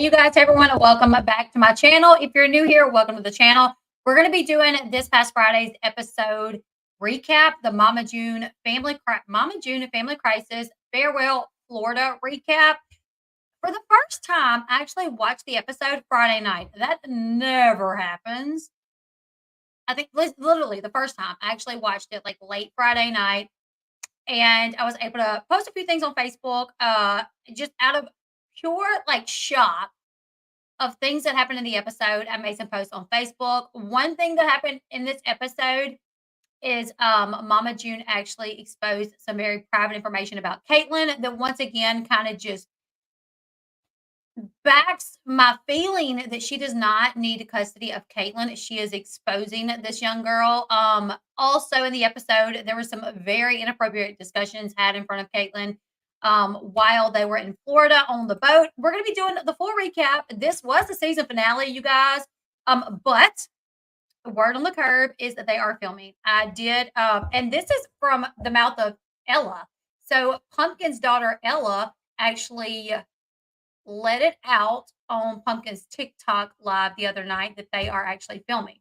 you guys, everyone, and welcome back to my channel. If you're new here, welcome to the channel. We're going to be doing this past Friday's episode recap, the Mama June and Family Crisis Farewell Florida recap. For the first time, I actually watched the episode Friday night. That never happens. I think literally the first time I actually watched it like late Friday night, and I was able to post a few things on Facebook, just out of pure like shock of things that happened in the episode. I made some posts on Facebook. One thing that happened in this episode is Mama June actually exposed some very private information about Caitlin that once again kind of just backs my feeling that she does not need custody of Caitlin. She is exposing this young girl. Also in the episode, there were some very inappropriate discussions had in front of Caitlin while they were in Florida on the boat. We're going to be doing the full recap. This was the season finale, you guys. But the word on the curb is that they are filming. I did, and this is from the mouth of Ella. So Pumpkin's daughter Ella actually let it out on Pumpkin's TikTok live the other night that they are actually filming.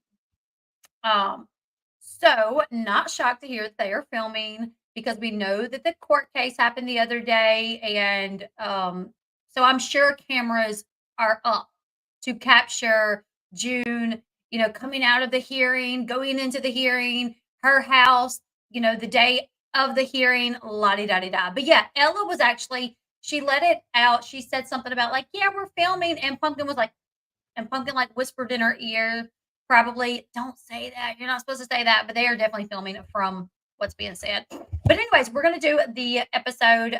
So not shocked to hear that they are filming because we know that the court case happened the other day, and so I'm sure cameras are up to capture June, coming out of the hearing, going into the hearing, her house, the day of the hearing, la di da di da. But yeah, Ella was actually, she let it out. She said something about like, yeah, we're filming, and Pumpkin was like, and Pumpkin like whispered in her ear, probably, don't say that. You're not supposed to say that, but they are definitely filming it from what's being said. But anyways, we're gonna do the episode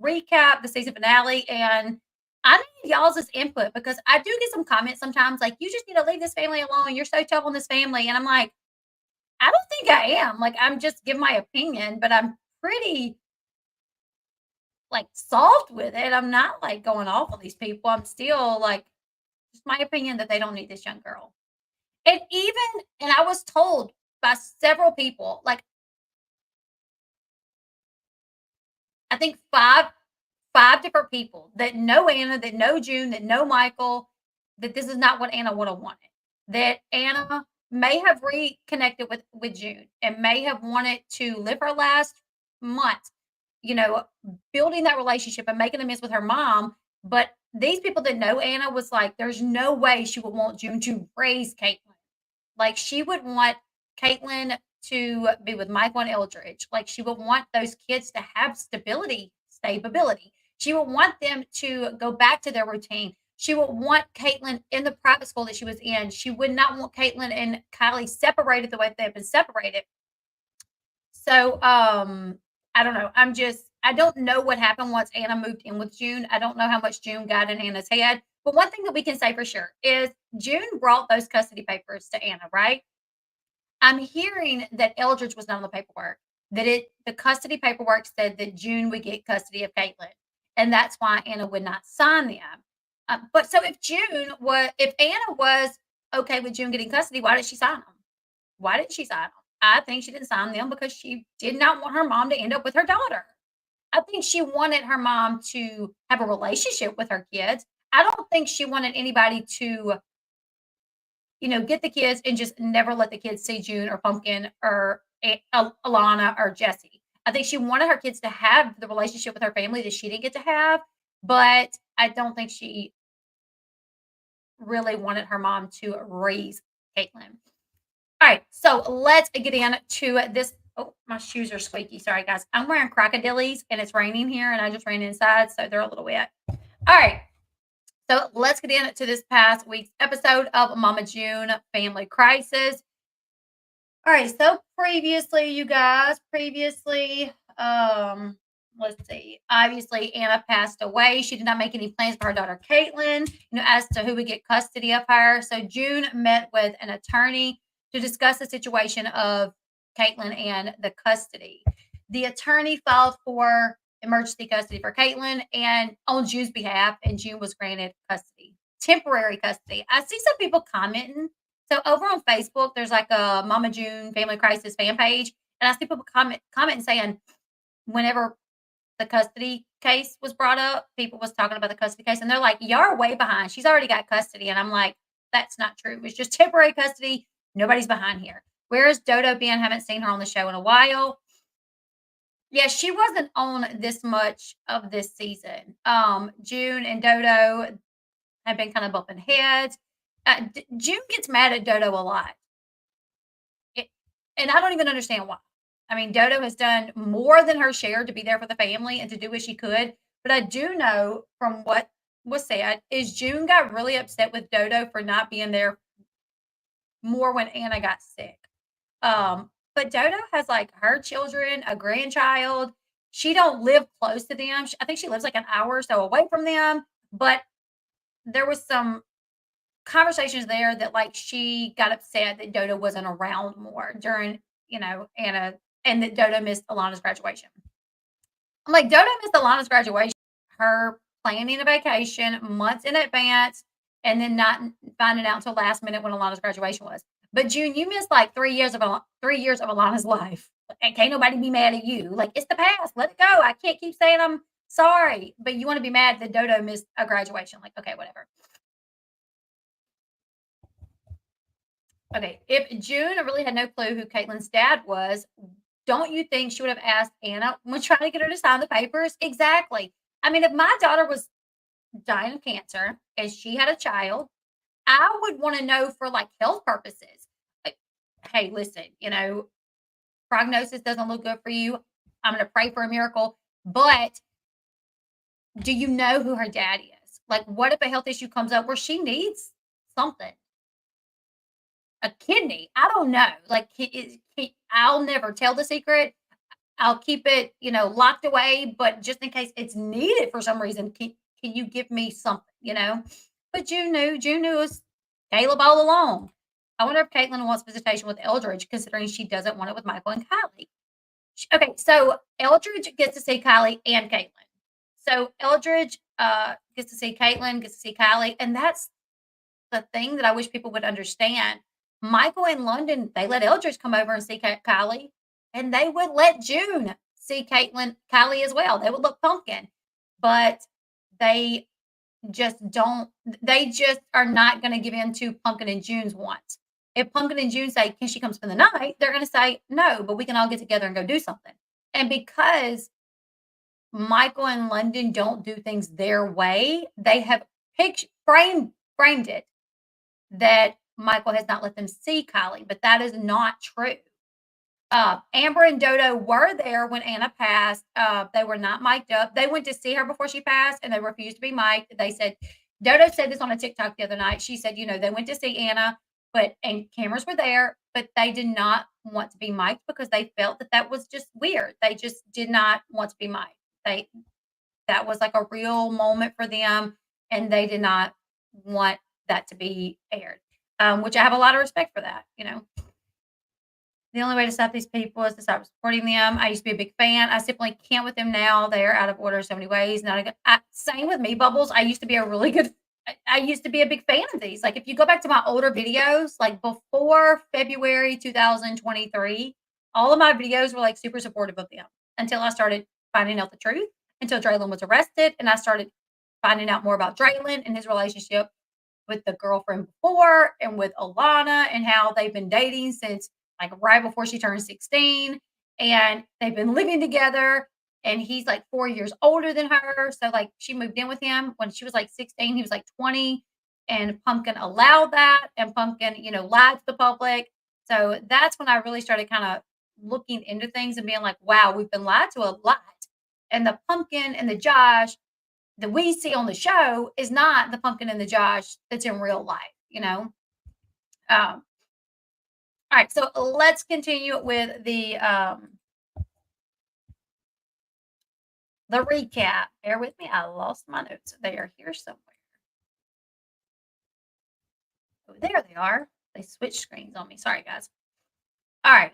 recap, the season finale, and I need y'all's input because I do get some comments sometimes like, you just need to leave this family alone. You're so tough on this family. And I'm like, I don't think I am. Like, I'm just giving my opinion, but I'm pretty like soft with it. I'm not like going off on these people. I'm still like, just my opinion that they don't need this young girl. And I was told by several people, like I think five different people that know Anna, that know June, that know Michael, that this is not what Anna would have wanted. That Anna may have reconnected with June and may have wanted to live her last month, building that relationship and making amends with her mom. But these people that know Anna was like, there's no way she would want June to raise Caitlin. Like she would want Caitlin to be with Michael and Eldridge. Like she would want those kids to have stability. She would want them to go back to their routine. She would want Caitlin in the private school that she was in. She would not want Caitlin and Kylie separated the way they've been separated. So I don't know. I don't know what happened once Anna moved in with June. I don't know how much June got in Anna's head. But one thing that we can say for sure is June brought those custody papers to Anna, right? I'm hearing that Eldridge was not on the paperwork, that the custody paperwork said that June would get custody of Caitlin. And that's why Anna would not sign them. But so if Anna was okay with June getting custody, why did she sign them? Why didn't she sign them? I think she didn't sign them because she did not want her mom to end up with her daughter. I think she wanted her mom to have a relationship with her kids. I don't think she wanted anybody to, get the kids and just never let the kids see June or Pumpkin or Alana or Jesse. I think she wanted her kids to have the relationship with her family that she didn't get to have, but I don't think she really wanted her mom to raise Caitlin. All right, so let's get into this. Oh, my shoes are squeaky. Sorry, guys. I'm wearing crocodilies and it's raining here, and I just ran inside, so they're a little wet. All right, so let's get into this past week's episode of Mama June Family Crisis. All right, so previously, you guys, let's see. Obviously, Anna passed away. She did not make any plans for her daughter Caitlin, as to who would get custody of her. So June met with an attorney to discuss the situation of Caitlin and the custody. The attorney filed for emergency custody for Caitlin and on June's behalf, and June was granted custody, temporary custody. I see some people commenting. So over on Facebook, there's like a Mama June Family Crisis fan page, and I see people comment and saying, whenever the custody case was brought up. People was talking about the custody case, and they're like, "Y'all are way behind. She's already got custody." And I'm like, "That's not true. It was just temporary custody. Nobody's behind here." Where's Dodo been? Haven't seen her on the show in a while. Yeah, she wasn't on this much of this season. June and Dodo have been kind of bumping heads. June gets mad at Dodo a lot. It, and I don't even understand why. I mean, Dodo has done more than her share to be there for the family and to do what she could. But I do know from what was said is June got really upset with Dodo for not being there more when Anna got sick. But Dodo has like her children, a grandchild. She don't live close to them. I think she lives like an hour or so away from them. But there was some conversations there that like she got upset that Dodo wasn't around more during, Anna and that Dodo missed Alana's graduation. I'm like, Dodo missed Alana's graduation, her planning a vacation months in advance and then not finding out until last minute when Alana's graduation was. But June, you missed like 3 years of Alana's life. And can't nobody be mad at you. Like it's the past. Let it go. I can't keep saying I'm sorry. But you want to be mad that Dodo missed a graduation. Like, okay, whatever. Okay, if June really had no clue who Caitlin's dad was, don't you think she would have asked Anna when trying to get her to sign the papers? Exactly. I mean, if my daughter was dying of cancer and she had a child, I would want to know for like health purposes. Like, hey, listen, prognosis doesn't look good for you. I'm going to pray for a miracle. But do you know who her dad is? Like, what if a health issue comes up where she needs something? A kidney. I don't know. Like, I'll never tell the secret. I'll keep it, locked away. But just in case it's needed for some reason, can you give me something? But June knew. June knew it was Caleb all along. I wonder if Caitlin wants visitation with Eldridge, considering she doesn't want it with Michael and Kylie. Okay, so Eldridge gets to see Kylie and Caitlin. So Eldridge gets to see Caitlin, gets to see Kylie, and that's the thing that I wish people would understand. Michael and London, they let Eldridge come over and see Kylie, and they would let June see Kylie as well. They would look pumpkin, but they they just are not going to give in to Pumpkin and June's wants. If Pumpkin and June say, can she come spend the night? They're going to say, no, but we can all get together and go do something. And because Michael and London don't do things their way, they have framed it that Michael has not let them see Kylie, but that is not true. Amber and Dodo were there when Anna passed. They were not mic'd up. They went to see her before she passed, and they refused to be mic'd. They said, Dodo said this on a TikTok the other night. She said, they went to see Anna, and cameras were there, but they did not want to be mic'd because they felt that was just weird. They just did not want to be mic'd. That was like a real moment for them, and they did not want that to be aired, which I have a lot of respect for that. The only way to stop these people is to stop supporting them. I used to be a big fan. I simply can't with them now. They are out of order in so many ways. Same with me, Bubbles. I used to be I used to be a big fan of these. Like if you go back to my older videos, like before February 2023, all of my videos were like super supportive of them until I started finding out the truth, until Draylon was arrested, and I started finding out more about Draylon and his relationship with the girlfriend before and with Alana and how they've been dating since like right before she turned 16, and they've been living together, and he's like 4 years older than her. So like she moved in with him when she was like 16, he was like 20, and Pumpkin allowed that, and Pumpkin, lied to the public. So that's when I really started kind of looking into things and being like, wow, we've been lied to a lot. And the Pumpkin and the Josh that we see on the show is not the Pumpkin and the Josh that's in real life. All right, so let's continue with the recap. Bear with me. I lost my notes. They are here somewhere. Oh, there they are. They switched screens on me. Sorry, guys. All right.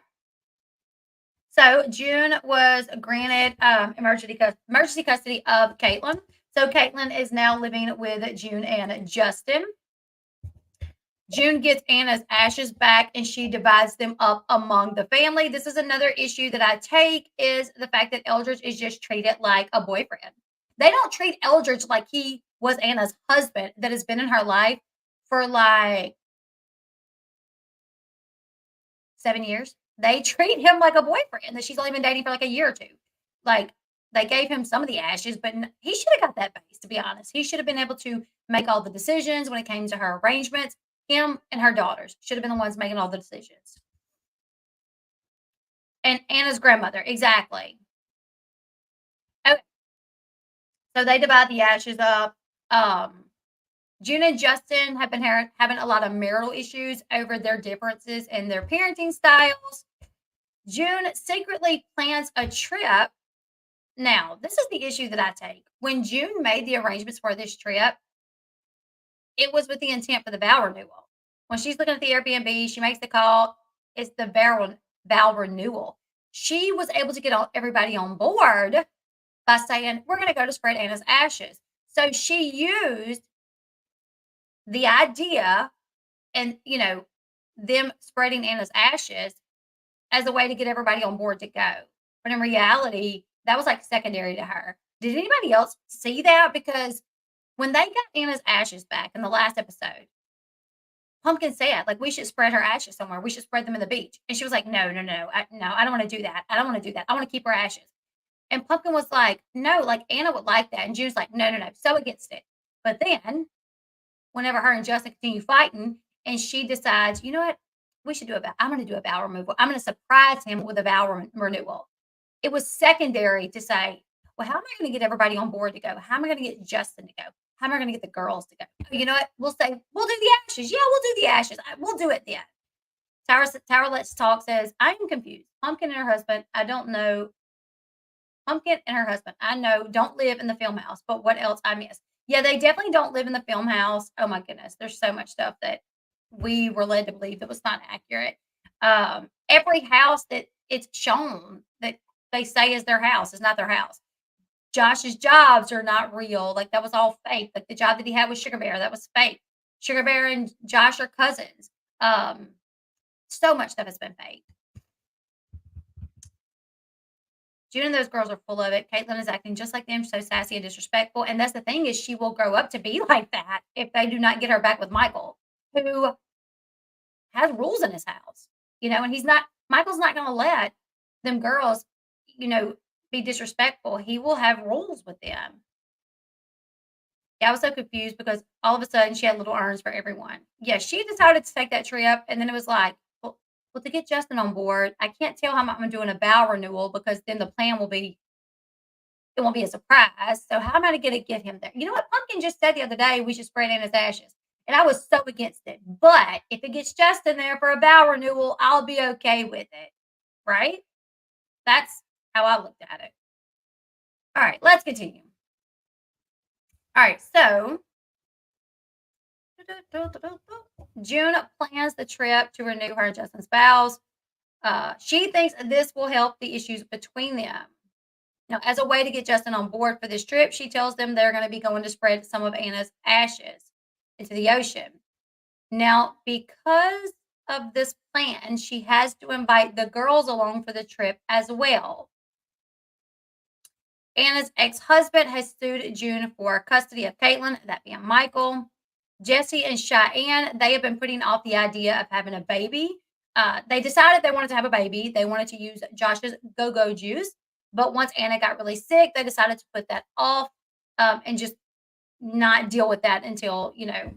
So June was granted emergency custody of Caitlin. So Caitlin is now living with June and Justin. June gets Anna's ashes back and she divides them up among the family. This is another issue that I take is the fact that Eldridge is just treated like a boyfriend. They don't treat Eldridge like he was Anna's husband that has been in her life for like 7 years. They treat him like a boyfriend that she's only been dating for like a year or two. Like they gave him some of the ashes, but he should have got that base, to be honest. He should have been able to make all the decisions when it came to her arrangements. Him and her daughters should have been the ones making all the decisions. And Anna's grandmother, exactly. Okay, so they divide the ashes up. June and Justin have been having a lot of marital issues over their differences in their parenting styles. June secretly plans a trip. Now, this is the issue that I take. When June made the arrangements for this trip, it was with the intent for the vow renewal. When she's looking at the Airbnb, she makes the call. It's the vow renewal. She was able to get everybody on board by saying, "We're going to go to spread Anna's ashes." So she used the idea and, them spreading Anna's ashes as a way to get everybody on board to go. But in reality, that was like secondary to her. Did anybody else see that? Because when they got Anna's ashes back in the last episode, Pumpkin said, like, we should spread her ashes somewhere. We should spread them in the beach. And she was like, no, no, no, no, I don't want to do that. I don't want to do that. I want to keep her ashes. And Pumpkin was like, no, like Anna would like that. And June's like, no, no, no, so against it. But then, whenever her and Justin continue fighting, and she decides, you know what, we should do a vow. I'm going to do a vow removal. I'm going to surprise him with a vow renewal. It was secondary to say, well, how am I going to get everybody on board to go? How am I going to get Justin to go? How am I going to get the girls to go? You know what? We'll say, we'll do the ashes. Yeah, we'll do the ashes. We'll do it then. Tower Let's Talk says, I am confused. Pumpkin and her husband, I don't know. Pumpkin and her husband, I know, don't live in the film house, but what else I miss? Yeah, they definitely don't live in the film house. Oh my goodness. There's so much stuff that we were led to believe that was not accurate. Every house that it's shown that they say is their house is not their house. Josh's jobs are not real. Like that was all fake. Like the job that he had with Sugar Bear, that was fake. Sugar Bear and Josh are cousins. So much stuff has been fake. June and those girls are full of it. Caitlin is acting just like them, so sassy and disrespectful. And that's the thing is she will grow up to be like that if they do not get her back with Michael, who has rules in his house, and Michael's not going to let them girls, be disrespectful. He will have rules with them. Yeah, I was so confused because all of a sudden she had little urns for everyone. Yeah, she decided to take that trip, and then it was like, well, to get Justin on board, I can't tell him I'm doing a vow renewal because then the plan will be, it won't be a surprise. So how am I going to get him there? You know what? Pumpkin just said the other day we should spread Anna's ashes. And I was so against it. But if it gets Justin there for a vow renewal, I'll be okay with it. Right? That's how I looked at it. All right, let's continue. All right, so June plans the trip to renew her and Justin's vows. She thinks this will help the issues between them. Now, as a way to get Justin on board for this trip, she tells them they're going to be going to spread some of Anna's ashes into the ocean. Now, because of this plan, she has to invite the girls along for the trip as well. Anna's ex-husband has sued June for custody of Caitlin, that being Michael. Jesse and Cheyenne, they have been putting off the idea of having a baby. They decided they wanted to have a baby. They wanted to use Josh's go-go juice. But once Anna got really sick, they decided to put that off and just not deal with that until, I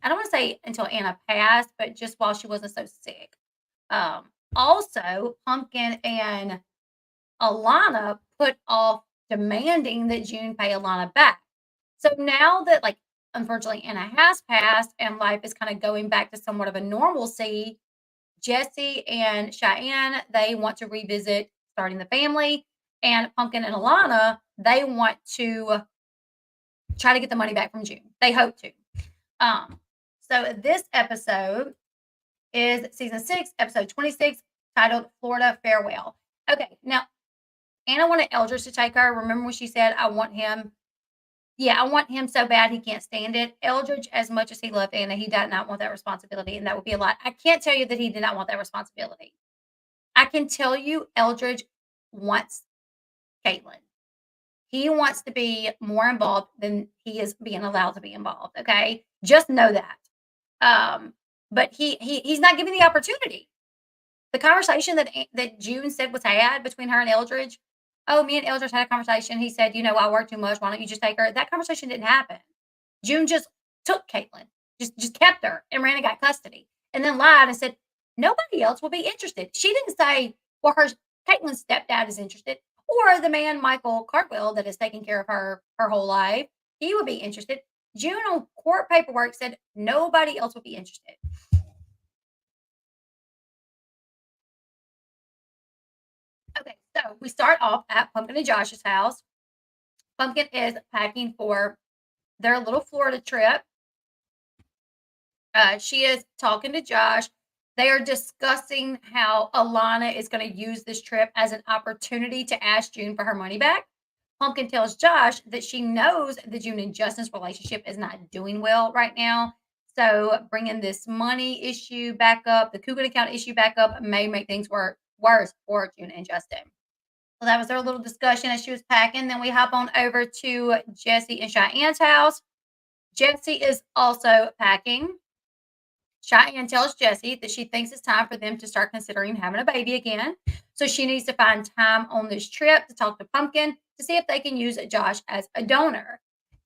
don't want to say until Anna passed, but just while she wasn't so sick. Also, Pumpkin and Alana put off demanding that June pay Alana back. So now that, like, unfortunately, Anna has passed and life is kind of going back to somewhat of a normalcy, Jesse and Cheyenne, they want to revisit starting the family. And Pumpkin and Alana, they want to try to get the money back from June. They hope to. So this episode is season 6, episode 26, titled Florida Farewell. Okay, now Anna wanted Eldridge to take her. Remember when she said, I want him? Yeah, I want him so bad he can't stand it. Eldridge, as much as he loved Anna, he did not want that responsibility, and that would be a lot. I can't tell you that he did not want that responsibility. I can tell you Eldridge wants Caitlin. He wants to be more involved than he is being allowed to be involved, okay? Just know that. Um, but he's not giving the opportunity. The conversation that June said was had between her and Eldridge, "Oh, me and Eldridge had a conversation." He said, "You know, I work too much. Why don't you just take her?" That conversation didn't happen. June just took Caitlin, just kept her and ran and got custody, and then lied and said, "Nobody else will be interested." She didn't say, well, her Caitlin's stepdad is interested, or the man, Michael Cartwell, that has taken care of her whole life, he would be interested. June on court paperwork said nobody else would be interested. Okay, so we start off at Pumpkin and Josh's house. Pumpkin is packing for their little Florida trip. She is talking to Josh. They are discussing how Alana is going to use this trip as an opportunity to ask June for her money back. Pumpkin tells Josh that she knows that June and Justin's relationship is not doing well right now. So bringing this money issue back up, the Coogan account issue back up, may make things worse for June and Justin. So that was their little discussion as she was packing. Then we hop on over to Jesse and Cheyenne's house. Jesse is also packing. Cheyenne tells Jesse that she thinks it's time for them to start considering having a baby again. So she needs to find time on this trip to talk to Pumpkin to see if they can use Josh as a donor.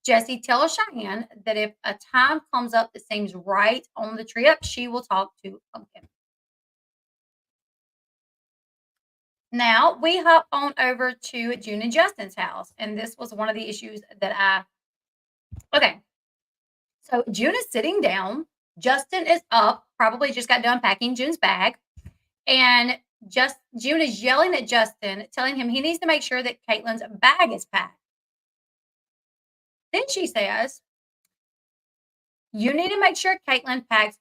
Jesse tells Cheyenne that if a time comes up that seems right on the trip, she will talk to Pumpkin. Now we hop on over to June and Justin's house. And this was one of the issues that okay. So June is sitting down. Justin is up, probably just got done packing June's bag. And just June is yelling at Justin, telling him he needs to make sure that Caitlin's bag is packed. Then she says, "You need to make sure Caitlin packs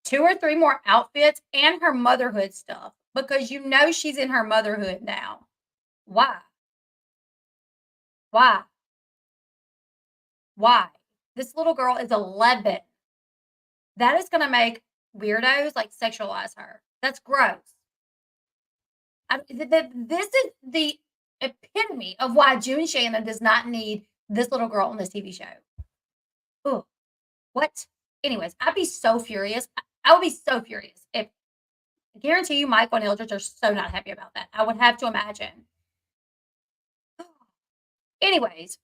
2 or 3 more outfits and her motherhood stuff because you know she's in her motherhood now." Why? Why? Why? This little girl is 11. That is going to make weirdos like sexualize her. That's gross. This is the epitome of why June Shannon does not need this little girl on this TV show. Oh, what? Anyways, I'd be so furious. I would be so furious if I guarantee you Michael and Eldridge are so not happy about that. I would have to imagine. Anyways,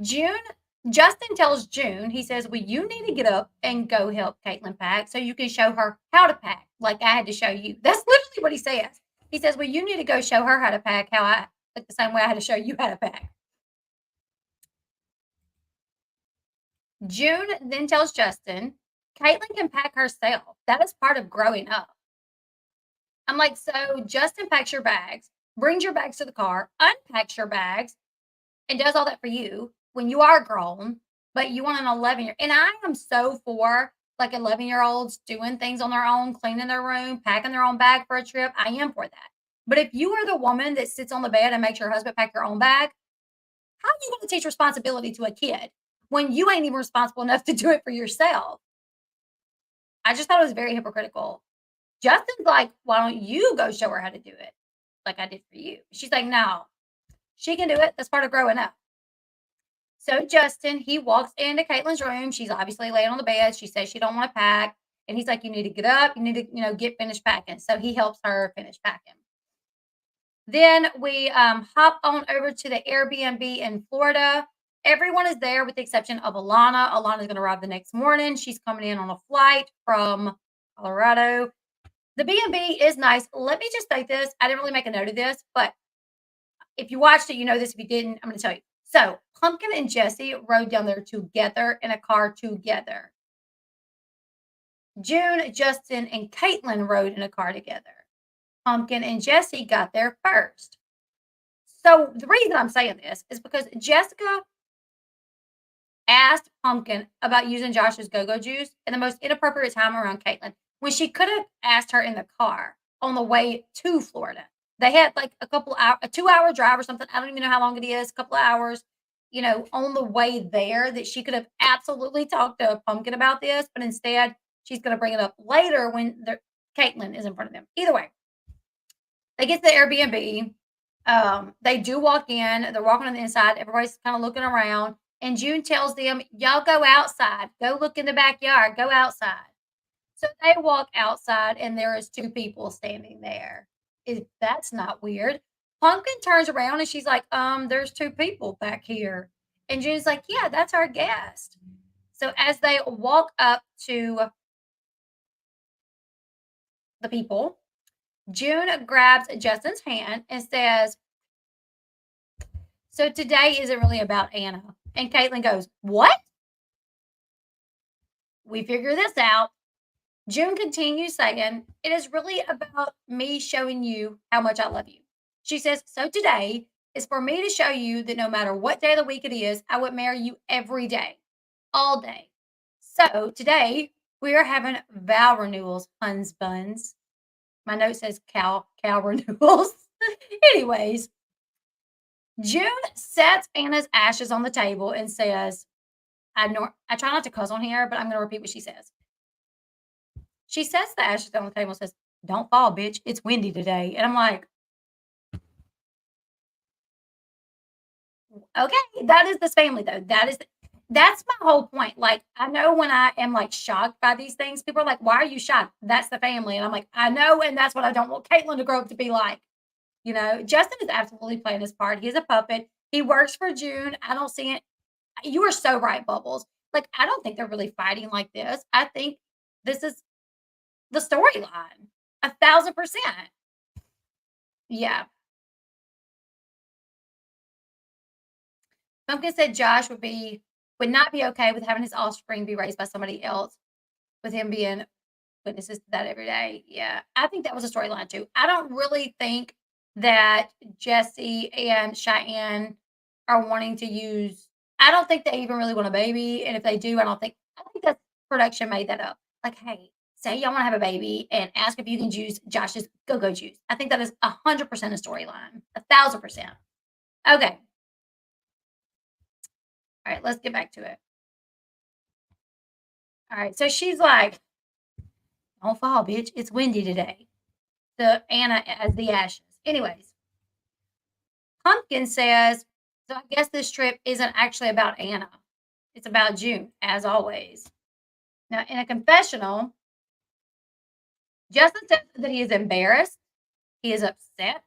June Justin tells June, he says, "Well, you need to get up and go help Caitlin pack so you can show her how to pack, like I had to show you." That's literally what he says. He says, "Well, you need to go show her how to pack like the same way I had to show you how to pack." June then tells Justin, "Caitlin can pack herself. That is part of growing up." I'm like, so Justin packs your bags, brings your bags to the car, unpacks your bags, and does all that for you when you are grown, but you want an 11-year. And I am so for like 11-year-olds doing things on their own, cleaning their room, packing their own bag for a trip. I am for that. But if you are the woman that sits on the bed and makes your husband pack your own bag, how are you going to teach responsibility to a kid when you ain't even responsible enough to do it for yourself? I just thought it was very hypocritical. Justin's like, "Why don't you go show her how to do it like I did for you?" She's like, "No, she can do it. That's part of growing up." So Justin, he walks into Caitlin's room. She's obviously laying on the bed. She says she don't want to pack. And he's like, "You need to get up. You need to, get finished packing." So he helps her finish packing. Then we hop on over to the Airbnb in Florida. Everyone is there with the exception of Alana. Alana's going to arrive the next morning. She's coming in on a flight from Colorado. The B&B is nice. Let me just state this. I didn't really make a note of this, but if you watched it, you know this. If you didn't, I'm going to tell you. So Pumpkin and Jesse rode down there together in a car together. June, Justin, and Caitlin rode in a car together. Pumpkin and Jesse got there first. So the reason I'm saying this is because Jessica asked Pumpkin about using Josh's go-go juice in the most inappropriate time around Caitlin when she could have asked her in the car on the way to Florida. They had like a 2-hour drive or something. I don't even know how long it is, a couple of hours. on the way there that she could have absolutely talked to Pumpkin about this, but instead she's going to bring it up later when Caitlin is in front of them. Either way, they get to the Airbnb. They do walk in. They're walking on the inside. Everybody's kind of looking around. And June tells them, y'all go outside. Go look in the backyard. Go outside. So they walk outside and there is two people standing there. That's not weird. Pumpkin turns around and she's like, there's two people back here. And June's like, yeah, that's our guest. So as they walk up to the people, June grabs Justin's hand and says, so today isn't really about Anna. And Caitlin goes, what? We figure this out. June continues saying, it is really about me showing you how much I love you. She says, so today is for me to show you that no matter what day of the week it is, I would marry you every day, all day. So today we are having vow renewals, Huns buns. My note says cow renewals. Anyways, June sets Anna's ashes on the table and says, I try not to cuss on here, but I'm going to repeat what she says. She sets the ashes on the table and says, don't fall, bitch. It's windy today. And I'm like, okay, that is this family, though. That's my whole point. Like, I know when I am like shocked by these things, people are like, why are you shocked? That's the family. And I'm like, I know. And that's what I don't want Caitlin to grow up to be like. Justin is absolutely playing his part. He's a puppet. He works for June. I don't see it. You are so right, Bubbles. Like, I don't think they're really fighting like this. I think this is the storyline. 1,000%. Yeah. Pumpkin said Josh would not be okay with having his offspring be raised by somebody else, with him being witnesses to that every day. Yeah. I think that was a storyline too. I don't really think that Jesse and Cheyenne are wanting to use I don't think they even really want a baby. And if they do, I think that production made that up. Like, hey, say y'all want to have a baby and ask if you can use Josh's go-go juice. I think that is 100% a storyline. 1,000%. Okay. All right, let's get back to it. All right, so she's like, don't fall, bitch. It's windy today. So Anna as the ashes. Anyways, Pumpkin says, so I guess this trip isn't actually about Anna. It's about June, as always. Now, in a confessional, Justin says that he is embarrassed. He is upset.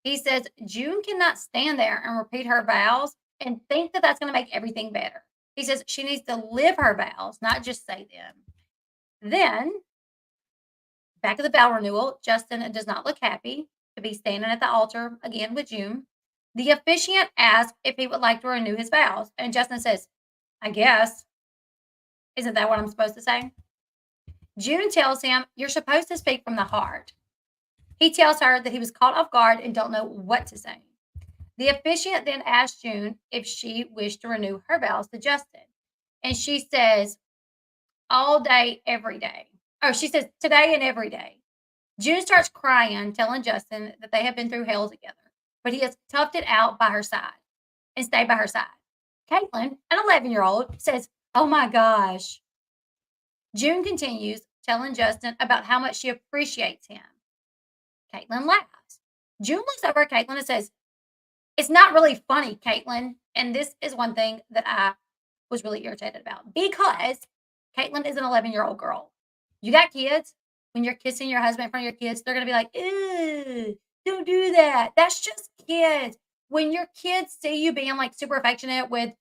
He says June cannot stand there and repeat her vows and think that that's going to make everything better. He says she needs to live her vows, not just say them. Then, back at the vow renewal, Justin does not look happy to be standing at the altar again with June. The officiant asks if he would like to renew his vows, and Justin says, I guess. Isn't that what I'm supposed to say? June tells him, you're supposed to speak from the heart. He tells her that he was caught off guard and don't know what to say. The officiant then asks June if she wished to renew her vows to Justin. And she says, all day, every day. Oh, she says, today and every day. June starts crying, telling Justin that they have been through hell together, but he has toughed it out by her side and stayed by her side. Caitlin, an 11-year-old, says, oh my gosh. June continues, telling Justin about how much she appreciates him. Caitlin laughs. June looks over at Caitlin and says, it's not really funny, Caitlin. And this is one thing that I was really irritated about because Caitlin is an 11-year-old girl. You got kids. When you're kissing your husband in front of your kids, they're going to be like, ew, don't do that. That's just kids. When your kids see you being like super affectionate with,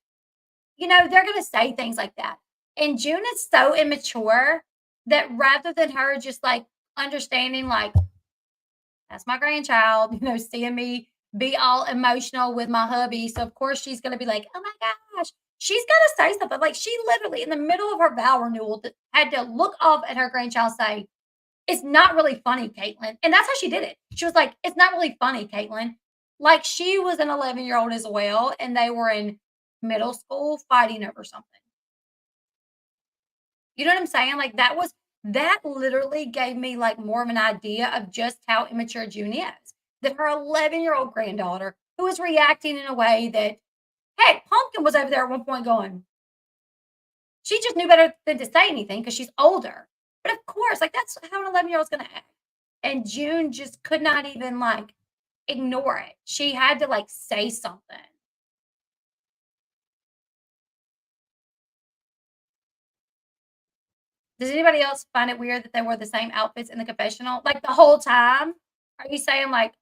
they're going to say things like that. And June is so immature that rather than her just like understanding, like, that's my grandchild, seeing me be all emotional with my hubby. So, of course, she's going to be like, oh my gosh, she's got to say something. Like, she literally, in the middle of her vow renewal, had to look off at her grandchild and say, it's not really funny, Caitlin. And that's how she did it. She was like, it's not really funny, Caitlin. Like, she was an 11-year-old as well, and they were in middle school fighting over something. You know what I'm saying? Like, that literally gave me like more of an idea of just how immature June is. That her 11-year-old granddaughter, who is reacting in a way that Heck, Pumpkin was over there at one point going, she just knew better than to say anything because she's older. But of course, like that's how an 11-year-old's gonna act. And June just could not even like ignore it. She had to like say something. Does anybody else find it weird that they wore the same outfits in the confessional? Like the whole time? Are you saying like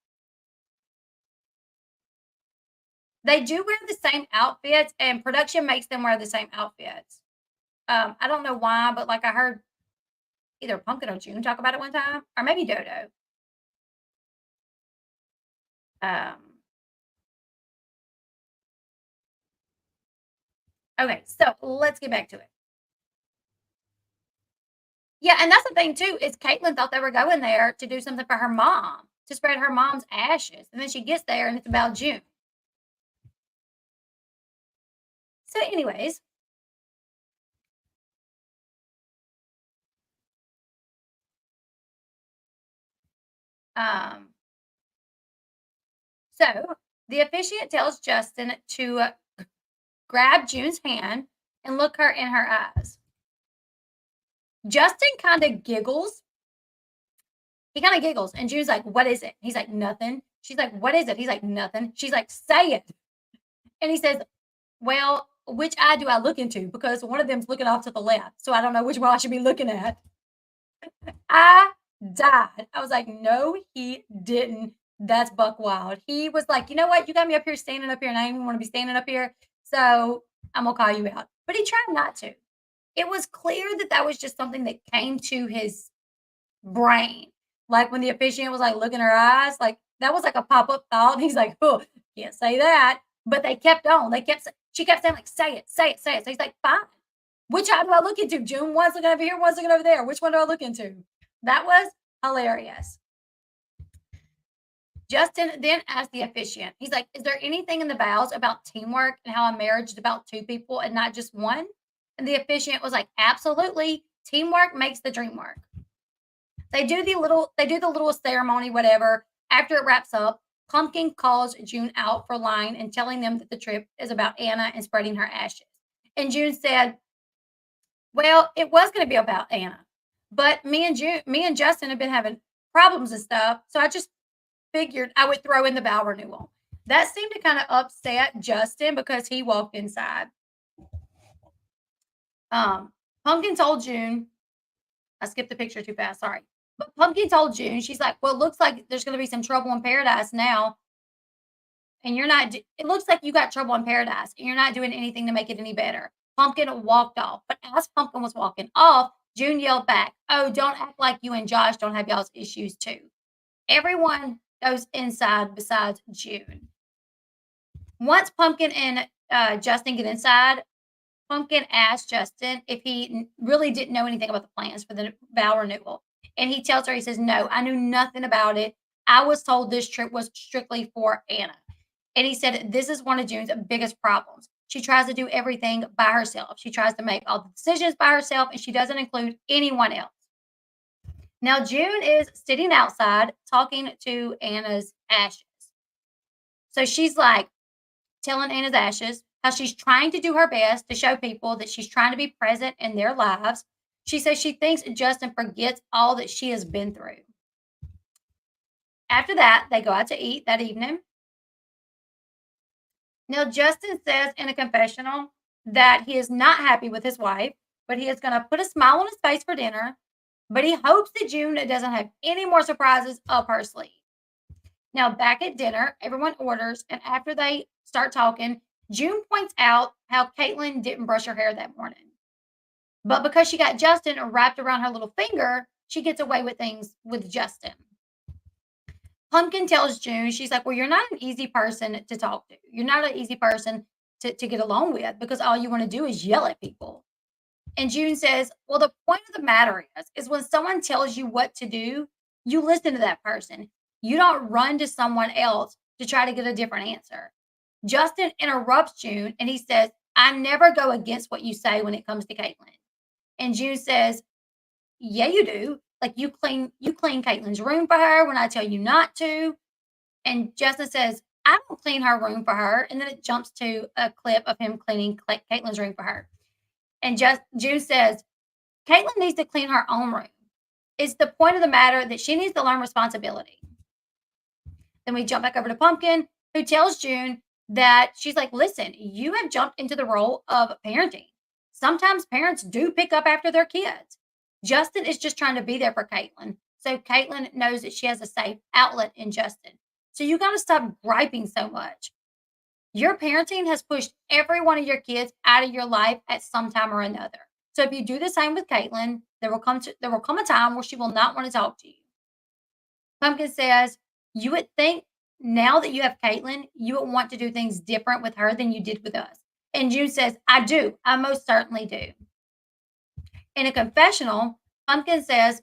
they do wear the same outfits and production makes them wear the same outfits? I don't know why, but like I heard either Pumpkin or June talk about it one time, or maybe Dodo. Um, okay, so let's get back to it. Yeah, and that's the thing too, is Caitlin thought they were going there to do something for her mom, to spread her mom's ashes. And then she gets there and it's about June. So, anyways, um, so the officiant tells Justin to grab June's hand and look her in her eyes. Justin kind of giggles. He kind of giggles, and June's like, "What is it?" He's like, "Nothing." She's like, "What is it?" He's like, "Nothing." She's like, "Say it." And he says, "Well, which eye do I look into? Because one of them's looking off to the left, so I don't know which one I should be looking at." I died. I was like, "No, he didn't. That's buck wild." He was like, "You know what? You got me up here standing up here, and I didn't even want to be standing up here, so I'm gonna call you out." But he tried not to. It was clear that that was just something that came to his brain. Like when the officiant was like, "Look in her eyes," like that was like a pop up thought. He's like, "Oh, can't say that." But they kept on. She kept saying like, "Say it, say it, say it." So he's like, "Fine. Which eye do I look into? June, one's looking over here, one's looking over there. Which one do I look into?" That was hilarious. Justin then asked the officiant, he's like, "Is there anything in the vows about teamwork and how a marriage is about two people and not just one?" And the officiant was like, "Absolutely. Teamwork makes the dream work." They do the little ceremony, whatever. After it wraps up, Pumpkin calls June out for lying and telling them that the trip is about Anna and spreading her ashes. And June said, "Well, it was going to be about Anna, but me and Justin have been having problems and stuff, so I just figured I would throw in the vow renewal." That seemed to kind of upset Justin because he walked inside. Pumpkin told June, I skipped the picture too fast, sorry. But Pumpkin told June, she's like, "Well, it looks like there's going to be some trouble in paradise now, and you're not, it looks like you got trouble in paradise, and you're not doing anything to make it any better." Pumpkin walked off. But as Pumpkin was walking off, June yelled back, "Oh, don't act like you and Josh don't have y'all's issues too." Everyone goes inside besides June. Once Pumpkin and Justin get inside, Pumpkin asked Justin if he really didn't know anything about the plans for the vow renewal. And he tells her, he says, "No, I knew nothing about it. I was told this trip was strictly for Anna." And he said, "This is one of June's biggest problems. She tries to do everything by herself. She tries to make all the decisions by herself, and she doesn't include anyone else." Now, June is sitting outside talking to Anna's ashes. So she's like, telling Anna's ashes how she's trying to do her best to show people that she's trying to be present in their lives. She says she thinks Justin forgets all that she has been through. After that, they go out to eat that evening. Now, Justin says in a confessional that he is not happy with his wife, but he is going to put a smile on his face for dinner. But he hopes that June doesn't have any more surprises up her sleeve. Now, back at dinner, everyone orders, and after they start talking, June points out how Caitlin didn't brush her hair that morning. But because she got Justin wrapped around her little finger, she gets away with things with Justin. Pumpkin tells June, she's like, "Well, you're not an easy person to talk to. You're not an easy person to get along with because all you want to do is yell at people." And June says, "Well, the point of the matter is when someone tells you what to do, you listen to that person. You don't run to someone else to try to get a different answer." Justin interrupts June and he says, "I never go against what you say when it comes to Caitlin." And June says, "Yeah, you do. Like you clean Caitlin's room for her when I tell you not to." And Justin says, I don't clean her room for her. And then it jumps to a clip of him cleaning Caitlin's room for her. And just June says, Caitlin needs to clean her own room. It's the point of the matter that she needs to learn responsibility. Then we jump back over to Pumpkin, who tells June that she's like, listen, you have jumped into the role of parenting. Sometimes parents do pick up after their kids. Justin is just trying to be there for Caitlin. So Caitlin knows that she has a safe outlet in Justin. So you got to stop griping so much. Your parenting has pushed every one of your kids out of your life at some time or another. So if you do the same with Caitlin, there will come a time where she will not want to talk to you. Pumpkin says, you would think now that you have Caitlin, you would want to do things different with her than you did with us. And June says, I do. I most certainly do. In a confessional, Pumpkin says,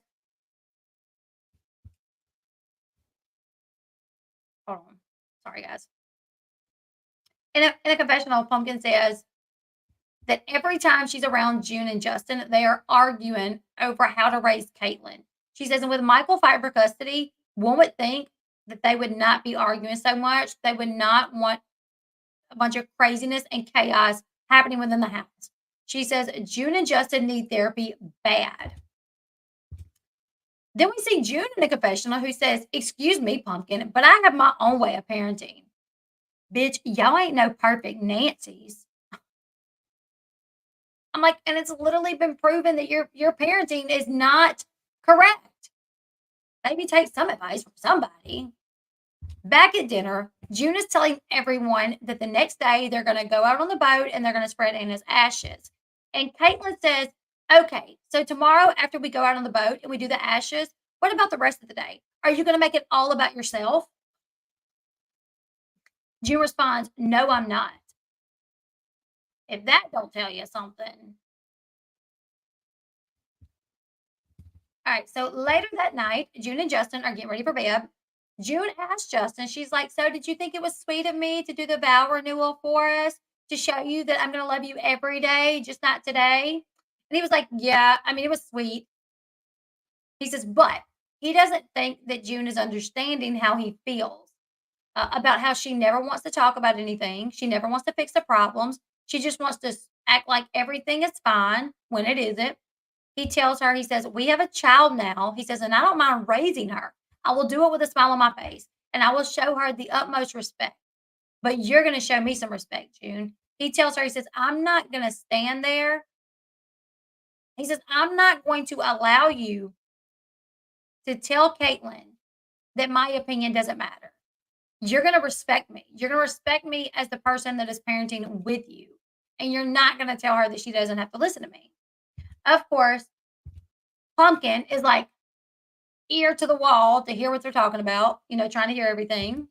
hold on. Sorry, guys. In a confessional, Pumpkin says that every time she's around June and Justin, they are arguing over how to raise Caitlin. She says, and with Michael fighting for custody, one would think that they would not be arguing so much. They would not want a bunch of craziness and chaos happening within the house. She says June and Justin need therapy bad. Then we see June in the confessional who says, excuse me, Pumpkin, but I have my own way of parenting. Bitch, y'all ain't no perfect Nancy's. I'm like, and it's literally been proven that your parenting is not correct. Maybe take some advice from somebody. Back at dinner, June is telling everyone that the next day they're going to go out on the boat and they're going to spread Anna's ashes. And Caitlin says, okay, so tomorrow after we go out on the boat and we do the ashes, what about the rest of the day? Are you going to make it all about yourself? June responds, no, I'm not. If that don't tell you something. All right, so later that night, June and Justin are getting ready for bed. June asks Justin, she's like, so did you think it was sweet of me to do the vow renewal for us to show you that I'm going to love you every day, just not today? And he was like, yeah, I mean, it was sweet. He says, but he doesn't think that June is understanding how he feels about how she never wants to talk about anything. She never wants to fix the problems. She just wants to act like everything is fine when it isn't. He tells her, he says, we have a child now. He says, and I don't mind raising her. I will do it with a smile on my face, and I will show her the utmost respect. But you're going to show me some respect, June. He tells her, he says, I'm not going to stand there. He says, I'm not going to allow you to tell Caitlin that my opinion doesn't matter. You're going to respect me. You're going to respect me as the person that is parenting with you. And you're not going to tell her that she doesn't have to listen to me. Of course, Pumpkin is like ear to the wall to hear what they're talking about, trying to hear everything.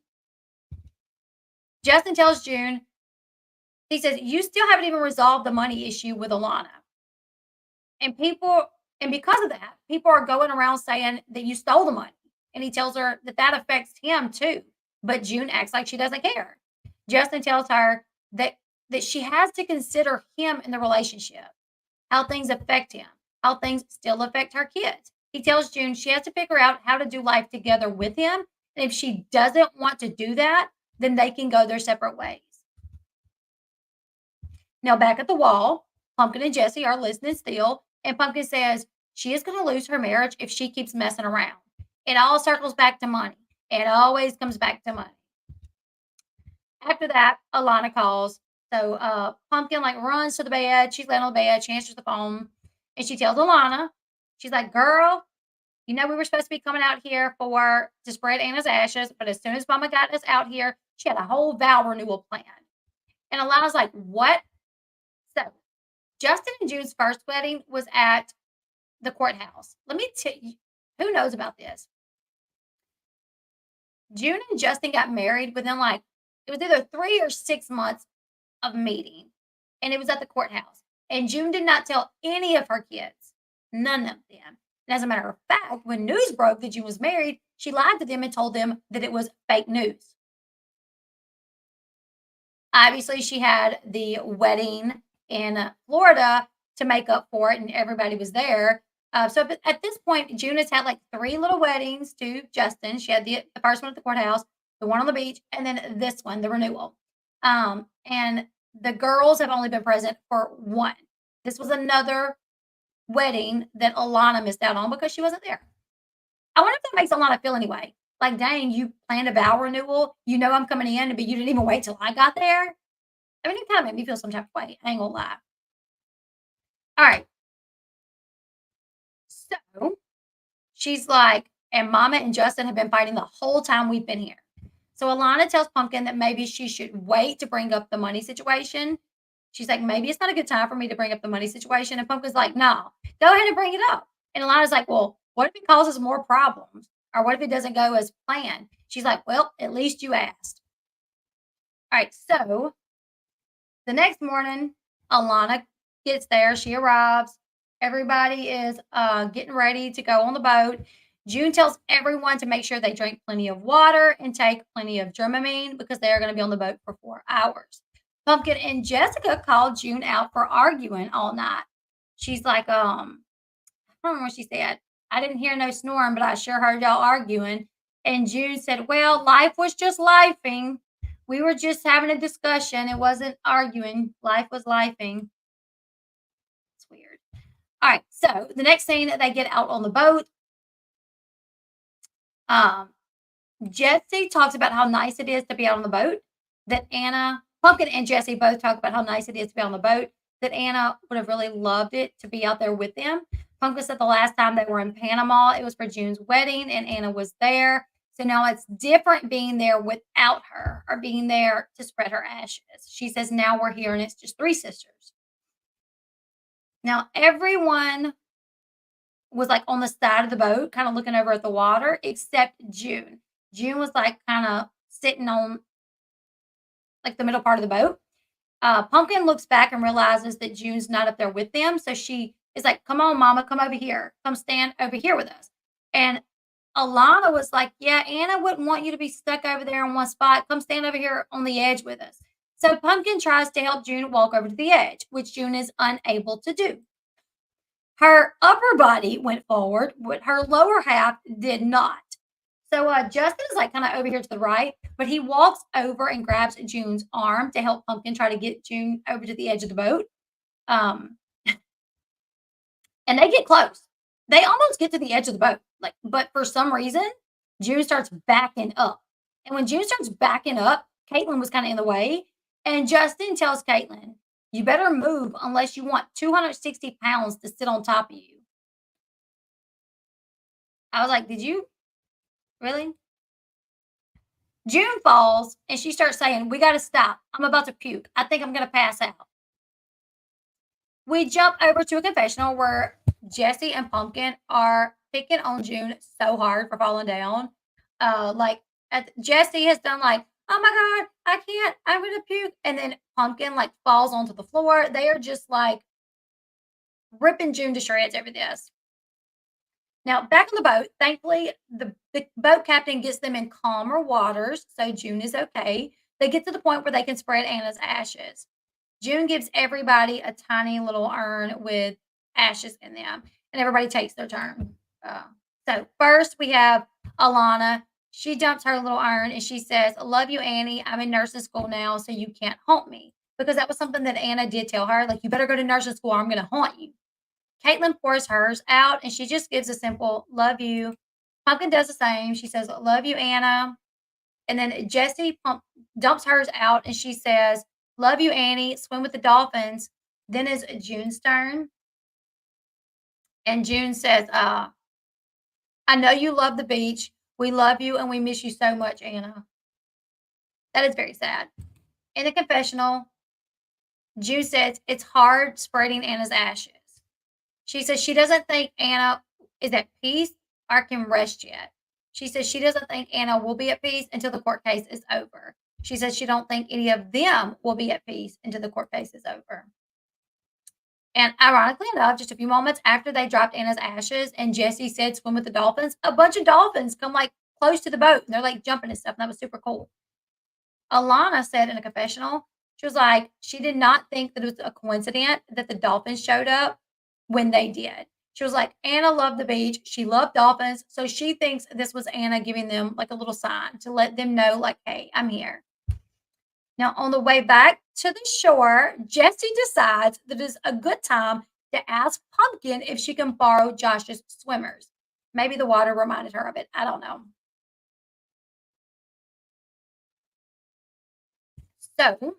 Justin tells June, he says, you still haven't even resolved the money issue with Alana. And because of that, people are going around saying that you stole the money. And he tells her that affects him too. But June acts like she doesn't care. Justin tells her that she has to consider him in the relationship, how things affect him, how things still affect her kids. He tells June she has to figure out how to do life together with him. And if she doesn't want to do that, then they can go their separate ways. Now, back at the wall, Pumpkin and Jesse are listening still. And Pumpkin says she is going to lose her marriage if she keeps messing around. It all circles back to money. It always comes back to money. After that, Alana calls. So Pumpkin runs to the bed. She's laying on the bed. She answers the phone. And she tells Alana, she's like, girl, we were supposed to be coming out here to spread Anna's ashes. But as soon as Mama got us out here, she had a whole vow renewal plan. And Alana's like, what? So Justin and June's first wedding was at the courthouse. Let me tell you, who knows about this? June and Justin got married within it was either 3 or 6 months of meeting. And it was at the courthouse. And June did not tell any of her kids, none of them. And as a matter of fact, when news broke that June was married, she lied to them and told them that it was fake news. Obviously, she had the wedding in Florida to make up for it, and everybody was there. So at this point, June has had 3 little weddings to Justin. She had the first one at the courthouse, the one on the beach, and then this one, the renewal. And the girls have only been present for one. This was another wedding that Alana missed out on because she wasn't there. I wonder if that makes Alana feel anyway. Like, dang, you planned a vow renewal. You know I'm coming in, but you didn't even wait till I got there. I mean, it kind of made me feel some type of way. I ain't gonna lie. All right. So she's like, and Mama and Justin have been fighting the whole time we've been here. So Alana tells Pumpkin that maybe she should wait to bring up the money situation. She's like, maybe it's not a good time for me to bring up the money situation. And Pumpkin's like, no, go ahead and bring it up. And Alana's like, well, what if it causes more problems? Or what if it doesn't go as planned? She's like, well, at least you asked. All right, so the next morning, Alana gets there. She arrives. Everybody is getting ready to go on the boat. June tells everyone to make sure they drink plenty of water and take plenty of Dramamine because they are going to be on the boat for 4 hours. Pumpkin and Jessica called June out for arguing all night. She's like, I don't remember what she said. I didn't hear no snoring, but I sure heard y'all arguing. And June said, well, life was just lifing. We were just having a discussion. It wasn't arguing. Life was lifing. It's weird. All right. So the next scene, they get out on the boat. Jesse talks about how nice it is to be out on the boat. That Anna, Pumpkin and Jesse both talk about how nice it is to be on the boat. That Anna would have really loved it to be out there with them. Pumpkin said the last time they were in Panama, it was for June's wedding, and Anna was there. So now it's different being there without her or being there to spread her ashes. She says, now we're here and it's just three sisters. Now, everyone was like on the side of the boat, kind of looking over at the water, except June. June was like kind of sitting on like the middle part of the boat. Pumpkin looks back and realizes that June's not up there with them. So she is like, come on, Mama, come over here. Come stand over here with us. And Alana was like, yeah, Anna wouldn't want you to be stuck over there in one spot. Come stand over here on the edge with us. So Pumpkin tries to help June walk over to the edge, which June is unable to do. Her upper body went forward, but her lower half did not. So Justin is like kind of over here to the right, but he walks over and grabs June's arm to help Pumpkin try to get June over to the edge of the boat. And they get close. They almost get to the edge of the boat. But for some reason, June starts backing up. And when June starts backing up, Caitlin was kind of in the way. And Justin tells Caitlin, you better move unless you want 260 pounds to sit on top of you. I was like, did you really? June falls and she starts saying, we got to stop. I'm about to puke. I think I'm going to pass out. We jump over to a confessional where Jesse and Pumpkin are picking on June so hard for falling down. Jesse has done like, oh my God, I can't, I'm going to puke. And then Pumpkin like falls onto the floor. They are just like ripping June to shreds over this. Now, back on the boat, thankfully, the boat captain gets them in calmer waters, so June is okay. They get to the point where they can spread Anna's ashes. June gives everybody a tiny little urn with ashes in them, and everybody takes their turn. So first, we have Alana. She dumps her little urn, and she says, I love you, Annie. I'm in nursing school now, so you can't haunt me. Because that was something that Anna did tell her, like, you better go to nursing school or I'm going to haunt you. Caitlin pours hers out and she just gives a simple love you. Pumpkin does the same. She says, love you, Anna. And then Jessie dumps hers out and she says, love you, Annie. Swim with the dolphins. Then is June's turn. And June says, I know you love the beach. We love you and we miss you so much, Anna. That is very sad. In the confessional, June says, it's hard spreading Anna's ashes. She says she doesn't think Anna is at peace or can rest yet. She says she doesn't think Anna will be at peace until the court case is over. She says she don't think any of them will be at peace until the court case is over. And ironically enough, just a few moments after they dropped Anna's ashes and Jesse said swim with the dolphins, a bunch of dolphins come like close to the boat and they're like jumping and stuff. And that was super cool. Alana said in a confessional, she was like, she did not think that it was a coincidence that the dolphins showed up when they did. She was like, Anna loved the beach. She loved dolphins. So she thinks this was Anna giving them like a little sign to let them know, like, hey, I'm here. Now, on the way back to the shore, Jessie decides that it's a good time to ask Pumpkin if she can borrow Josh's swimmers. Maybe the water reminded her of it. I don't know. So,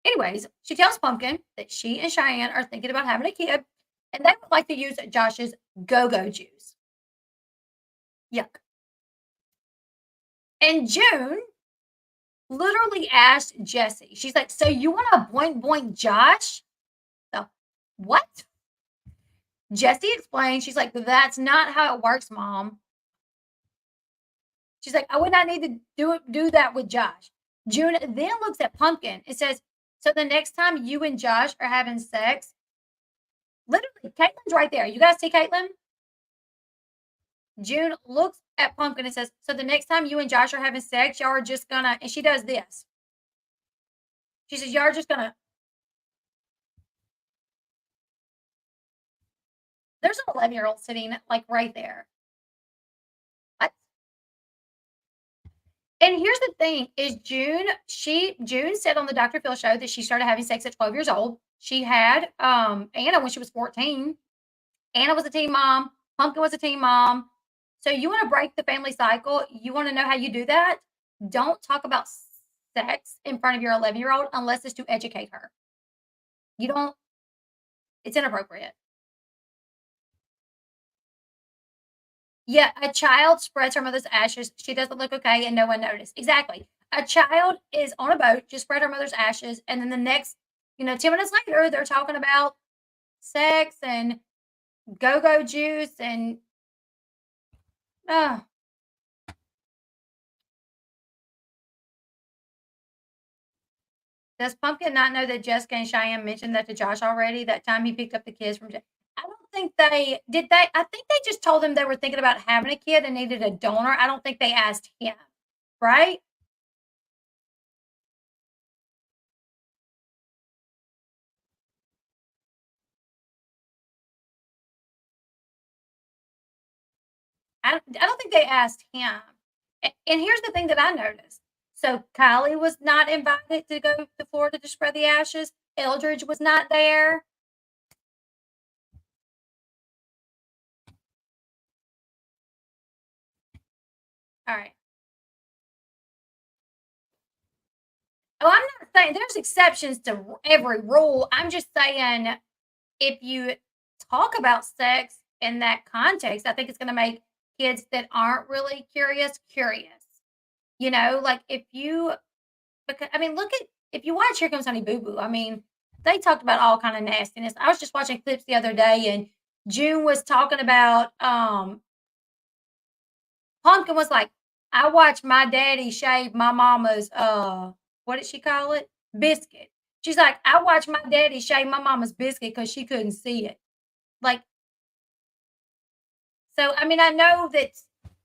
anyways, she tells Pumpkin that she and Cheyenne are thinking about having a kid and they would like to use Josh's go go juice. Yuck. And June literally asked Jessie, she's like, so you want to boink boink Josh? So, what? Jessie explains, she's like, that's not how it works, Mom. She's like, I would not need to do that with Josh. June then looks at Pumpkin and says, so the next time you and Josh are having sex, literally, Caitlin's right there. You guys see Caitlin? June looks at Pumpkin and says, so the next time you and Josh are having sex, y'all are just gonna, and she does this. She says, y'all are just gonna, there's an 11-year-old sitting like right there. What? And here's the thing is June said on the Dr. Phil show that she started having sex at 12 years old. She had Anna when she was 14. Anna was a teen mom. Pumpkin was a teen mom. So you want to break the family cycle? You want to know how you do that? Don't talk about sex in front of your 11-year-old unless it's to educate her. You don't, it's inappropriate. Yeah, a child spreads her mother's ashes. She doesn't look okay and no one noticed. Exactly. A child is on a boat, just spread her mother's ashes, and then the next, 10 minutes later, they're talking about sex and go-go juice and uh, does Pumpkin not know that Jessica and Cheyenne mentioned that to Josh already? That time he picked up the kids from I don't think they did they I think they just told him they were thinking about having a kid and needed a donor. I don't think they asked him, right? I don't think they asked him. And here's the thing that I noticed. So Kylie was not invited to go to Florida to spread the ashes. Eldridge was not there. All right. Oh, I'm not saying there's exceptions to every rule. I'm just saying if you talk about sex in that context, I think it's going to make kids that aren't really curious curious. Like if you because I mean, look at if you watch Here Comes Honey Boo Boo, I mean, they talked about all kind of nastiness. I was just watching clips the other day and June was talking about Pumpkin was like, I watched my daddy shave my mama's what did she call it? Biscuit. She's like, I watched my daddy shave my mama's biscuit because she couldn't see it. Like, so I mean, I know that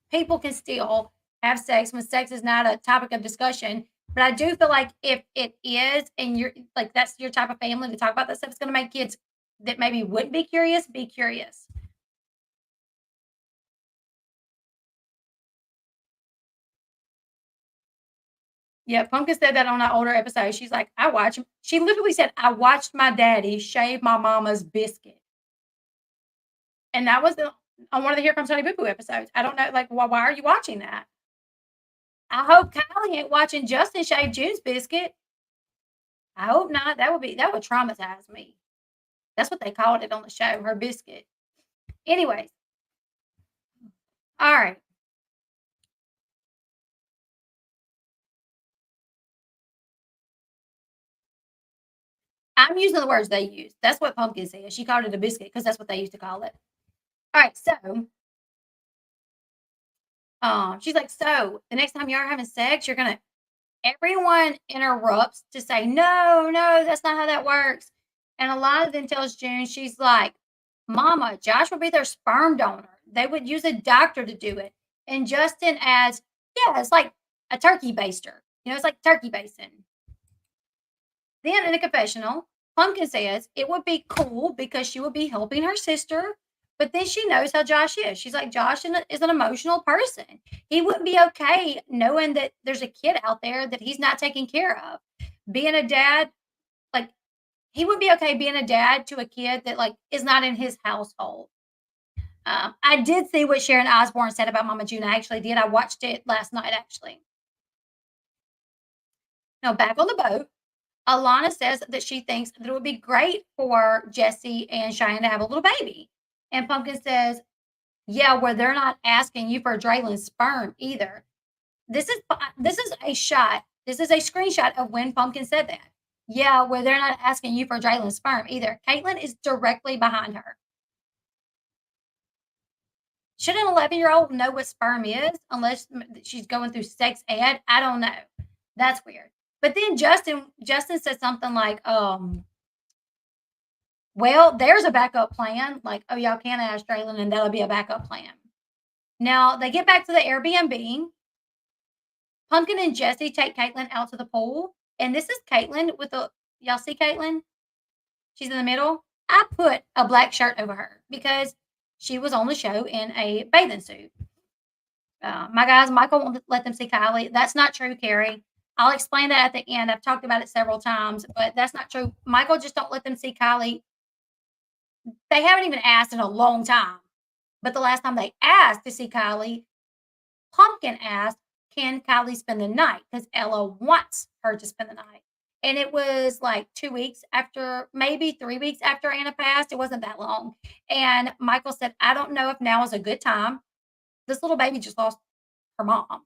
people can still have sex when sex is not a topic of discussion. But I do feel like if it is, and you're like that's your type of family to talk about that stuff, it's going to make kids that maybe wouldn't be curious be curious. Yeah, Pumpkin said that on an older episode. She's like, I watch. She literally said, I watched my daddy shave my mama's biscuit, and that was on one of the Here Comes Honey Boo Boo episodes. I don't know, like, why are you watching that? I hope Kylie ain't watching Justin shave June's biscuit. I hope not. That would traumatize me. That's what they called it on the show, her biscuit. Anyways, all right. I'm using the words they use. That's what Pumpkin said. She called it a biscuit because that's what they used to call it. All right, so she's like, so the next time you are having sex, you're gonna everyone interrupts to say, no, no, that's not how that works. And a lot of them tells June, she's like, Mama, Josh would be their sperm donor. They would use a doctor to do it. And Justin adds, yeah, it's like a turkey baster. It's like turkey basting. Then in a confessional, Pumpkin says it would be cool because she would be helping her sister, but then she knows how Josh is. She's like, Josh is an emotional person. He wouldn't be okay knowing that there's a kid out there that he's not taking care of. Being a dad, like, he wouldn't be okay being a dad to a kid that, like, is not in his household. I did see what Sharon Osbourne said about Mama June. I actually did. I watched it last night, actually. Now, back on the boat, Alana says that she thinks that it would be great for Jesse and Cheyenne to have a little baby. And Pumpkin says, yeah, where they're not asking you for Draylen's sperm either. This is a shot. This is a screenshot of when Pumpkin said that. Yeah, where they're not asking you for Draylen's sperm either. Caitlin is directly behind her. Should an 11-year-old know what sperm is unless she's going through sex ed? I don't know. That's weird. But then Justin said something like, well, there's a backup plan. Like, oh, y'all can't ask Draylen, and that'll be a backup plan. Now they get back to the Airbnb. Pumpkin and Jesse take Caitlin out to the pool, and this is Caitlin with the y'all see Caitlin? She's in the middle. I put a black shirt over her because she was on the show in a bathing suit. My guys, Michael won't let them see Kylie. That's not true, Carrie. I'll explain that at the end. I've talked about it several times, but that's not true. Michael just don't let them see Kylie. They haven't even asked in a long time. But the last time they asked to see Kylie, Pumpkin asked, can Kylie spend the night? Because Ella wants her to spend the night. And it was like 2 weeks after, maybe 3 weeks after Anna passed. It wasn't that long. And Michael said, I don't know if now is a good time. This little baby just lost her mom.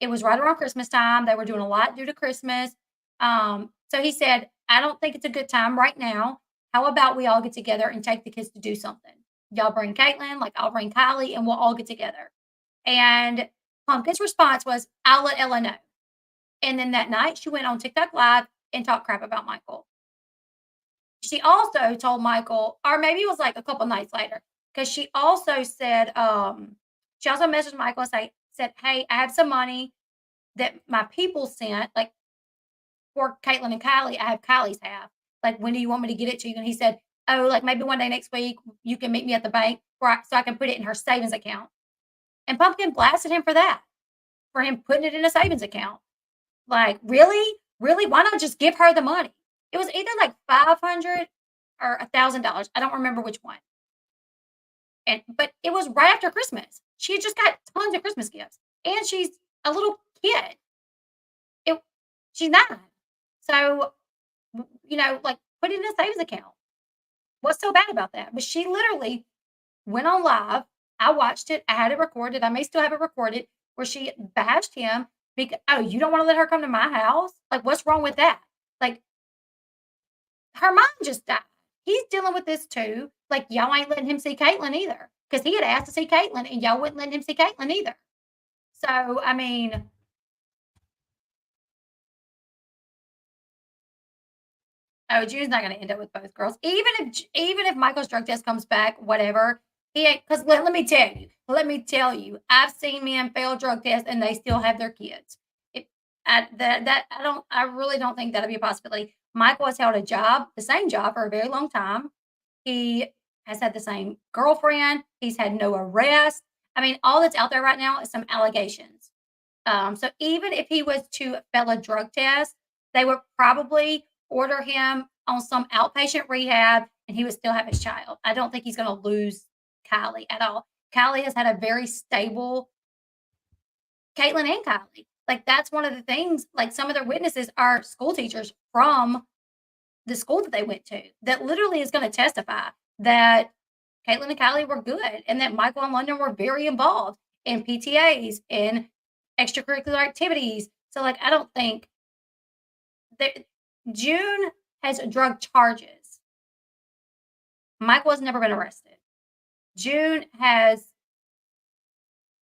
It was right around Christmas time. They were doing a lot due to Christmas. So he said, I don't think it's a good time right now. How about we all get together and take the kids to do something? Y'all bring Caitlin, like I'll bring Kylie, and we'll all get together. And Pumpkin's response was, I'll let Ella know. And then that night she went on TikTok Live and talked crap about Michael. She also told Michael, or maybe it was like a couple nights later, because she also said, she also messaged Michael and said, hey, I have some money that my people sent, like for Caitlin and Kylie. I have Kylie's half. Like, when do you want me to get it to you? And he said, oh, like maybe one day next week you can meet me at the bank so I can put it in her savings account. And Pumpkin blasted him for that, for him putting it in a savings account. Like, really? Really? Why not just give her the money? It was either like $500 or $1,000. I don't remember which one. But it was right after Christmas. She had just got tons of Christmas gifts, and she's a little kid. She's 9. So, like, put it in a savings account. What's so bad about that? But she literally went on live. I watched it. I had it recorded. I may still have it recorded, where she bashed him because, oh, you don't want to let her come to my house? Like, what's wrong with that? Like, her mom just died. He's dealing with this too. Like, y'all ain't letting him see Caitlin either, because he had asked to see Caitlin, and y'all wouldn't let him see Caitlin either. So, I mean, oh, June's not going to end up with both girls. Even if Michael's drug test comes back, whatever, he ain't. Because let me tell you, I've seen men fail drug tests and they still have their kids. I really don't think that'll be a possibility. Michael has held the same job for a very long time. He has had the same girlfriend. He's had no arrest. I mean, all that's out there right now is some allegations. So even if he was to fail a drug test, they would probably order him on some outpatient rehab, and he would still have his child. I don't think he's going to lose Kylie at all. Kylie has had a very stable, Caitlin and Kylie. Like, that's one of the things, like, some of their witnesses are school teachers from the school that they went to that literally is going to testify that Caitlin and Kylie were good and that Michael and London were very involved in PTAs and extracurricular activities. So, like, I don't think that June has drug charges. Michael has never been arrested. June has,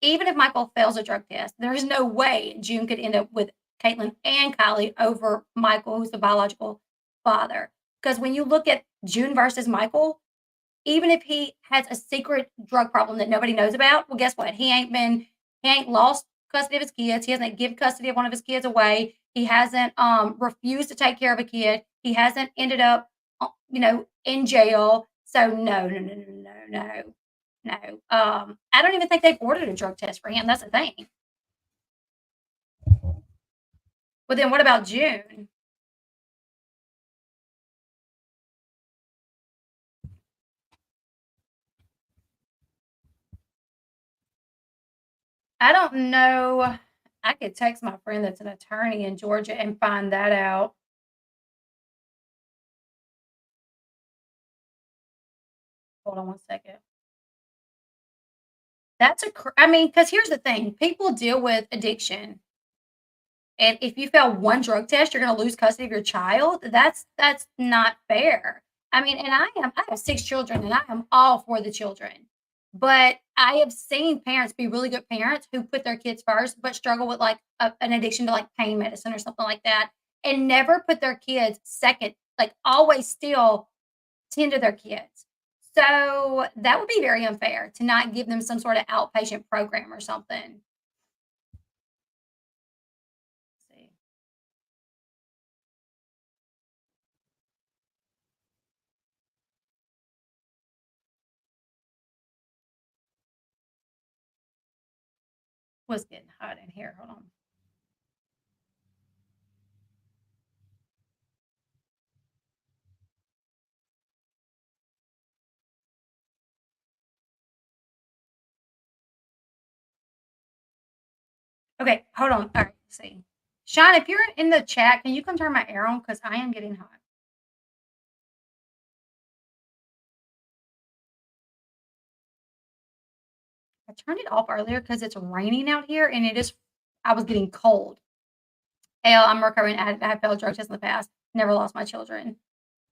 even if Michael fails a drug test, there's no way June could end up with Caitlin and Kylie over Michael, who's the biological father. Because when you look at June versus Michael, even if he has a secret drug problem that nobody knows about, well, guess what? He ain't lost custody of his kids. He hasn't given custody of one of his kids away. He hasn't refused to take care of a kid. He hasn't ended up in jail. So no, no, no, no, no, no, no. I don't even think they've ordered a drug test for him. That's the thing. But then what about June? I don't know. I could text my friend that's an attorney in Georgia and find that out. Hold on one second. I mean, because here's the thing, people deal with addiction, and if you fail one drug test, you're gonna lose custody of your child. That's not fair. I mean, and I have 6 children, and I am all for the children. But I have seen parents be really good parents who put their kids first, but struggle with, like, an addiction to, like, pain medicine or something like that, and never put their kids second, like, always still tend to their kids. So, that would be very unfair to not give them some sort of outpatient program or something. See, was getting hot in here. Hold on. Okay, hold on. All right, see. Sean, if you're in the chat, can you come turn my air on? Because I am getting hot. I turned it off earlier because it's raining out here and I was getting cold. Hell, I'm recovering. I have failed drug tests in the past. Never lost my children.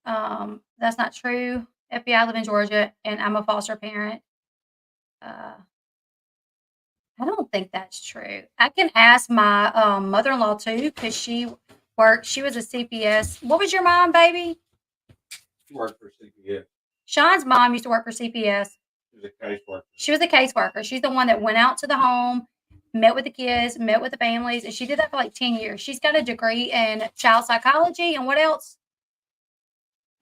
That's not true. FBI, live in Georgia, and I'm a foster parent. Uh, I don't think that's true. I can ask my mother-in-law too because she worked. She was a CPS. What was your mom, baby? She worked for CPS. Sean's mom used to work for CPS. She was a caseworker. She was a caseworker. She's the one that went out to the home, met with the kids, met with the families, and she did that for like 10 years. She's got a degree in child psychology and what else?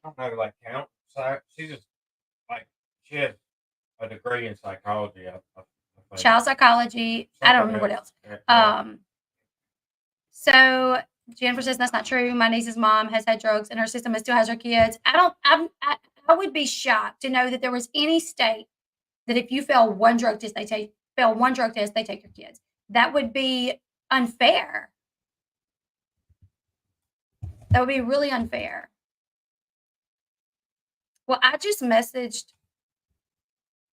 I don't know, like count. She just like she had a degree in psychology. I think. Child psychology. I don't remember what else. So Jennifer says that's not true. My niece's mom has had drugs in her system and still has her kids. I would be shocked to know that there was any state that if you fail one drug test, they take your kids. That would be unfair. That would be really unfair. Well, I just messaged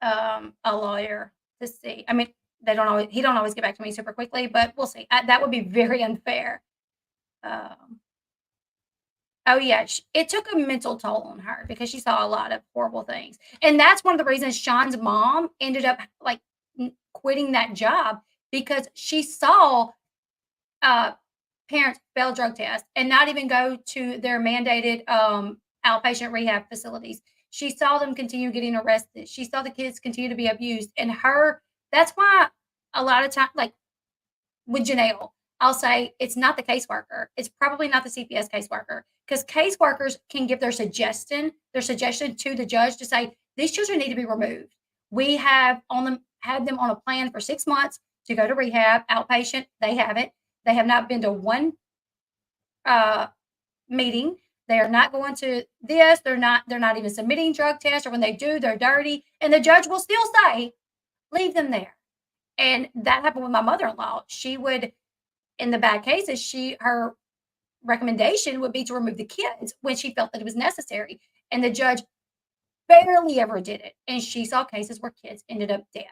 a lawyer to see. I mean, he don't always get back to me super quickly, but we'll see. That would be very unfair. Um, oh yeah, it took a mental toll on her because she saw a lot of horrible things, and that's one of the reasons Sean's mom ended up like quitting that job because she saw uh, parents fail drug tests and not even go to their mandated outpatient rehab facilities. She saw them continue getting arrested. She saw the kids continue to be abused, and that's why a lot of time, like with Janelle, I'll say it's not the caseworker. It's probably not the CPS caseworker because caseworkers can give their suggestion to the judge to say these children need to be removed. We have on them had them on a plan for 6 months to go to rehab outpatient. They haven't. They have not been to one uh, meeting. They are not going to this. They're not even submitting drug tests, or when they do, they're dirty. And the judge will still say, leave them there. And that happened with my mother-in-law. She would, in the bad cases, her recommendation would be to remove the kids when she felt that it was necessary. And the judge barely ever did it. And she saw cases where kids ended up dead.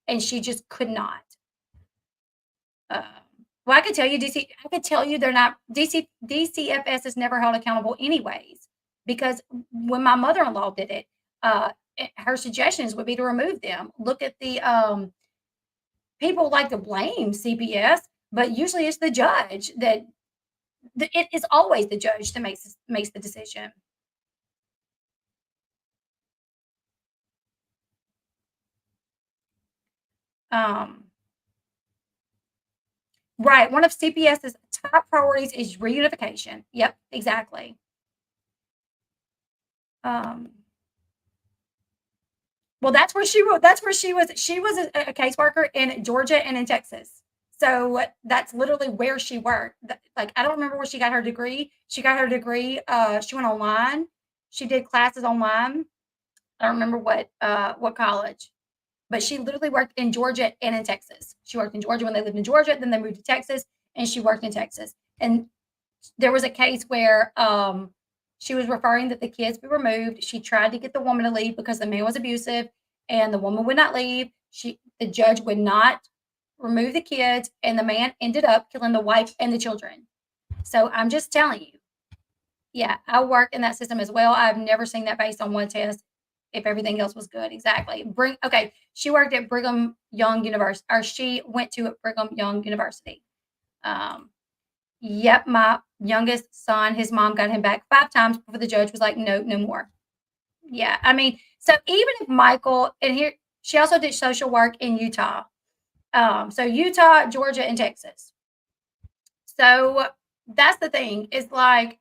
And she just could not. Um, well, I could tell you they're not DCFS is never held accountable anyways, because when my mother-in-law did it, her suggestions would be to remove them. Look at the people like to blame CPS, but usually it's the judge it is always the judge that makes the decision. Um, right. One of CPS's top priorities is reunification. Yep, exactly. Um, well, that's where she was. That's where she was. She was a caseworker in Georgia and in Texas. So that's literally where she worked. Like I don't remember where she got her degree. She got her degree. She went online. She did classes online. I don't remember what college, but she literally worked in Georgia and in Texas. She worked in Georgia when they lived in Georgia. Then they moved to Texas, and she worked in Texas. And there was a case where she was referring that the kids be removed. She tried to get the woman to leave because the man was abusive, and the woman would not leave. The judge would not remove the kids, and the man ended up killing the wife and the children. So I'm just telling you, yeah, I work in that system as well. I've never seen that based on one test. If everything else was good, exactly. Okay. She worked at Brigham Young University, or she went to Brigham Young University. Um, Yep, my youngest son, his mom got him back 5 times before the judge was like, "No, no more." Yeah, I mean, so even if Michael and here she also did social work in Utah. So Utah, Georgia, and Texas. So that's the thing, is like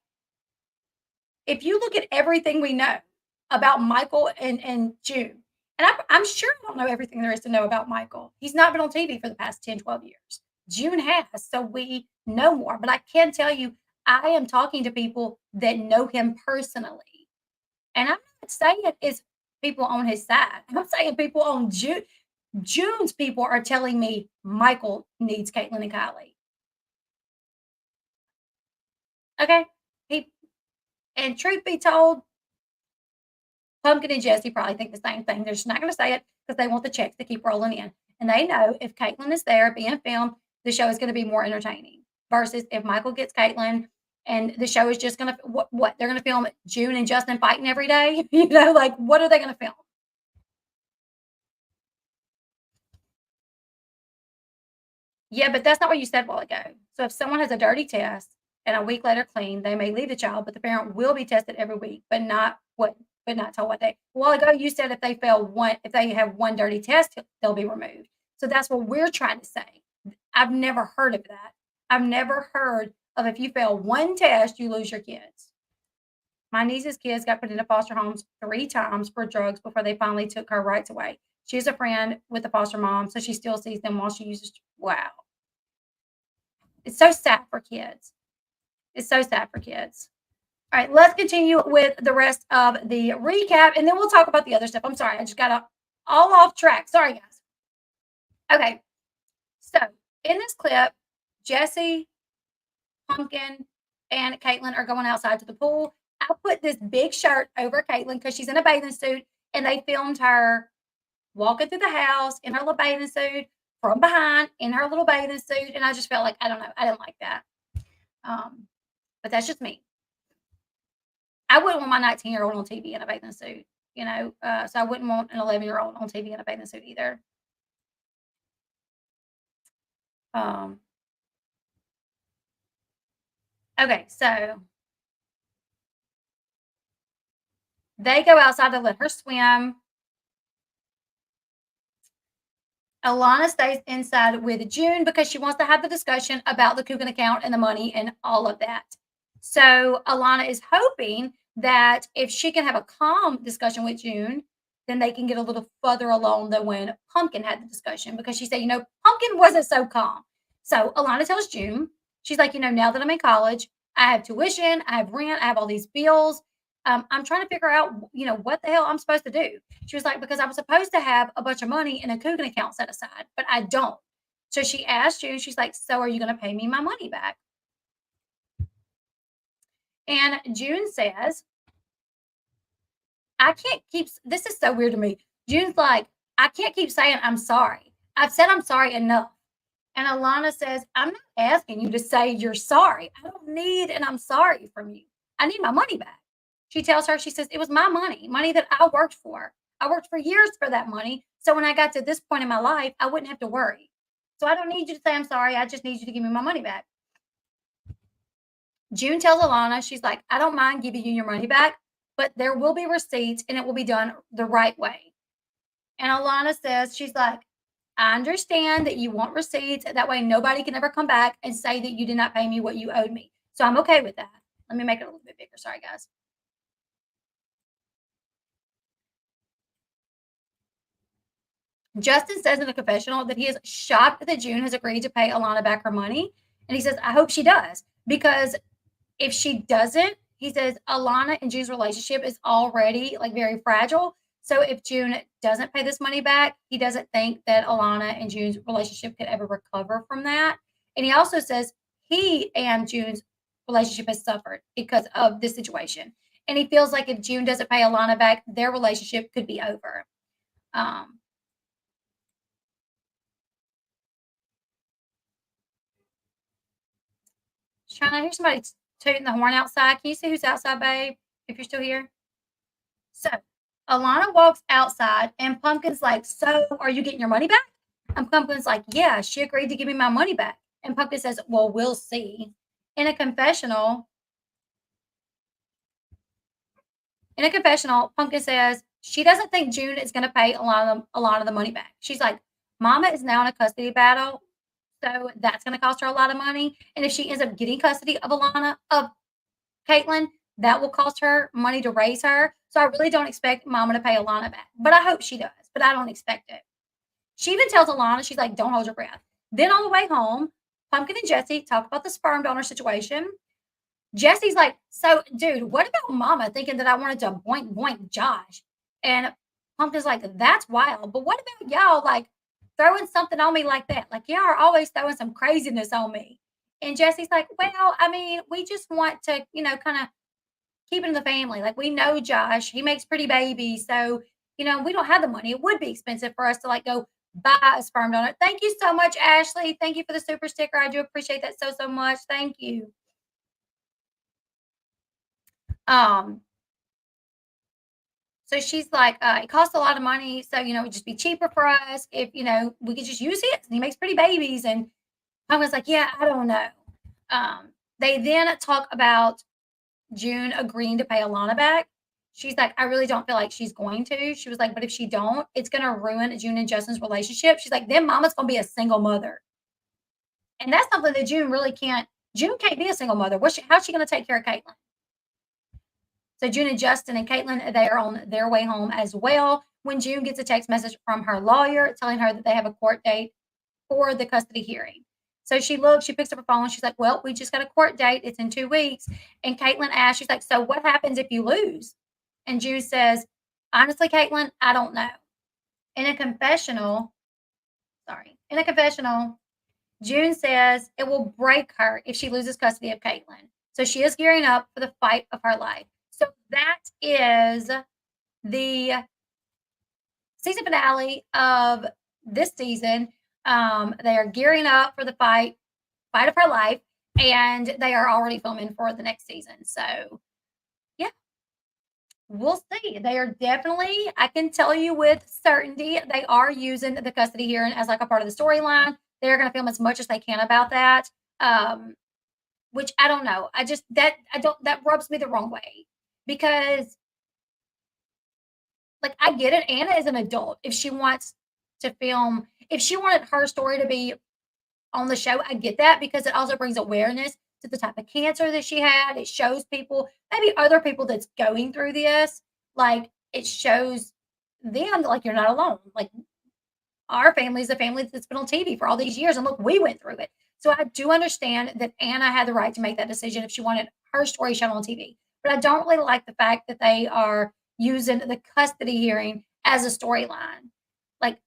if you look at everything we know about Michael and June, and I'm sure I don't know everything there is to know about Michael. He's not been on TV for the past 10, 12 years. June has, so we know more. But I can tell you, I am talking to people that know him personally. And I'm not saying it's people on his side. I'm saying people on June's people are telling me Michael needs Caitlin and Kylie. Okay. He and truth be told, Pumpkin and Jesse probably think the same thing. They're just not going to say it because they want the checks to keep rolling in. And they know if Caitlin is there being filmed, the show is going to be more entertaining versus if Michael gets Caitlin and the show is just going to, what? They're going to film June and Justin fighting every day? Like what are they going to film? Yeah, but that's not what you said a while ago. So if someone has a dirty test and a week later clean, they may leave the child, but the parent will be tested every week, but not told what day. A while ago, you said if they have one dirty test, they'll be removed. So that's what we're trying to say. I've never heard of that. I've never heard of if you fail one test, you lose your kids. My niece's kids got put into foster homes 3 times for drugs before they finally took her rights away. She's a friend with the foster mom, so she still sees them while she uses. Wow. It's so sad for kids. It's so sad for kids. All right, let's continue with the rest of the recap, and then we'll talk about the other stuff. I'm sorry, I just got all off track. Sorry, guys. Okay, so in this clip, Jesse, Pumpkin, and Caitlin are going outside to the pool. I put this big shirt over Caitlin because she's in a bathing suit, and they filmed her walking through the house in her little bathing suit from behind in her little bathing suit, and I just felt like I don't know, I didn't like that. But that's just me. I wouldn't want my 19-year-old on TV in a bathing suit, so I wouldn't want an 11-year-old on TV in a bathing suit either. Um, okay, so they go outside to let her swim. Alana stays inside with June because she wants to have the discussion about the Coogan account and the money and all of that. So Alana is hoping that if she can have a calm discussion with June, then they can get a little further along than when Pumpkin had the discussion because she said, Pumpkin wasn't so calm. So Alana tells June, she's like, now that I'm in college, I have tuition, I have rent, I have all these bills. I'm trying to figure out, what the hell I'm supposed to do. She was like, because I was supposed to have a bunch of money in a Coogan account set aside, but I don't. So she asked June, she's like, so are you going to pay me my money back? And June says, I can't keep, this is so weird to me. June's like, I can't keep saying I'm sorry. I've said I'm sorry enough. And Alana says, I'm not asking you to say you're sorry. I don't need an I'm sorry from you. I need my money back. She tells her, she says, it was my money that I worked for. I worked for years for that money. So when I got to this point in my life, I wouldn't have to worry. So I don't need you to say I'm sorry. I just need you to give me my money back. June tells Alana, she's like, I don't mind giving you your money back, but there will be receipts and it will be done the right way. And Alana says, she's like, I understand that you want receipts. That way nobody can ever come back and say that you did not pay me what you owed me. So I'm okay with that. Let me make it a little bit bigger. Sorry, guys. Justin says in a confessional that he is shocked that June has agreed to pay Alana back her money. And he says, I hope she does. Because if she doesn't, he says Alana and June's relationship is already like very fragile. So if June doesn't pay this money back, he doesn't think that Alana and June's relationship could ever recover from that. And he also says he and June's relationship has suffered because of this situation. And he feels like if June doesn't pay Alana back, their relationship could be over. Um, just trying to hear somebody tooting the horn outside. Can you see who's outside, babe? If you're still here. So Alana walks outside and Pumpkin's like, so are you getting your money back? And Pumpkin's like, yeah, she agreed to give me my money back. And Pumpkin says, well, we'll see. In a confessional, Pumpkin says she doesn't think June is going to pay a lot of the money back. She's like, Mama is now in a custody battle, so that's going to cost her a lot of money. And if she ends up getting custody of Caitlin, that will cost her money to raise her. So I really don't expect Mama to pay Alana back, but I hope she does. But I don't expect it. She even tells Alana, she's like, don't hold your breath. Then on the way home, Pumpkin and Jesse talk about the sperm donor situation. Jesse's like, so, dude, what about Mama thinking that I wanted to boink boink Josh? And Pumpkin's like, that's wild. But what about y'all like throwing something on me like that? Like, y'all are always throwing some craziness on me. And Jesse's like, well, I mean, we just want to, kind of keep it in the family. Like, we know Josh, he makes pretty babies. So, we don't have the money. It would be expensive for us to like go buy a sperm donor. Thank you so much, Ashley. Thank you for the super sticker. I do appreciate that so, so much. Thank you. Um, so she's like, it costs a lot of money. So, it'd just be cheaper for us if, we could just use it. He makes pretty babies. And I was like, yeah, I don't know. They then talk about June agreeing to pay Alana back. She's like, I really don't feel like she's going to. She was like, but if she don't, it's going to ruin June and Justin's relationship. She's like, then Mama's going to be a single mother. And that's something that June really can't. June can't be a single mother. How's she going to take care of Caitlin? So June and Justin and Caitlin, they are on their way home as well when June gets a text message from her lawyer telling her that they have a court date for the custody hearing. So she picks up her phone. She's like, well, we just got a court date. It's in 2 weeks. And Caitlin asks, she's like, so what happens if you lose? And June says, honestly, Caitlin, I don't know. In a confessional, June says it will break her if she loses custody of Caitlin. So she is gearing up for the fight of her life. So that is the season finale of this season. They are gearing up for the fight of her life, and they are already filming for the next season. So, yeah, we'll see. They are definitely, I can tell you with certainty, they are using the custody hearing as like a part of the storyline. They're going to film as much as they can about that. Which I don't know. That rubs me the wrong way because like I get it. Anna is an adult. If she wants to film, if she wanted her story to be on the show, I get that because it also brings awareness to the type of cancer that she had. It shows people, maybe other people that's going through this, like it shows them like you're not alone. Like our family is a family that's been on TV for all these years, and look, we went through it. So I do understand that Anna had the right to make that decision if she wanted her story shown on TV. But I don't really like the fact that they are using the custody hearing as a storyline. Like,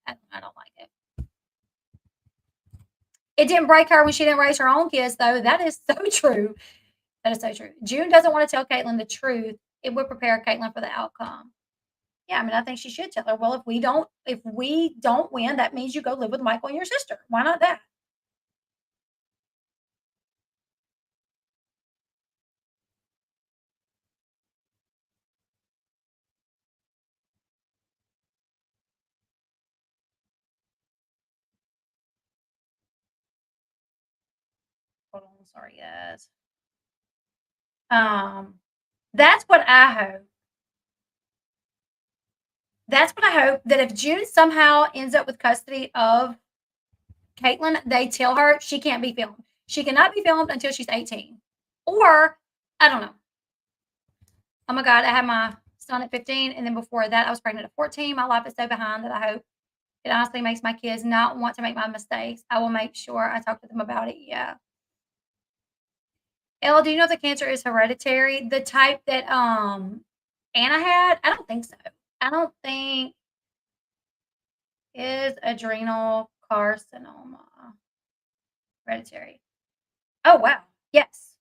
I don't like it. It didn't break her when she didn't raise her own kids, though. That is so true. That is so true. June doesn't want to tell Caitlin the truth. It would prepare Caitlin for the outcome. Yeah, I mean, I think she should tell her. Well, if we don't win, that means you go live with Michael and your sister. Why not that? Hold on, sorry, guys. Um, that's what I hope. That's what I hope that if June somehow ends up with custody of Caitlin, they tell her she can't be filmed. She cannot be filmed until she's 18. Or, I don't know. Oh my God, I had my son at 15. And then before that, I was pregnant at 14. My life is so behind that I hope It honestly makes my kids not want to make my mistakes. I will make sure I talk to them about it. Yeah. Elle, do you know if the cancer is hereditary? The type that Anna had? I don't think so. I don't think is adrenal carcinoma hereditary. Oh wow. Yes.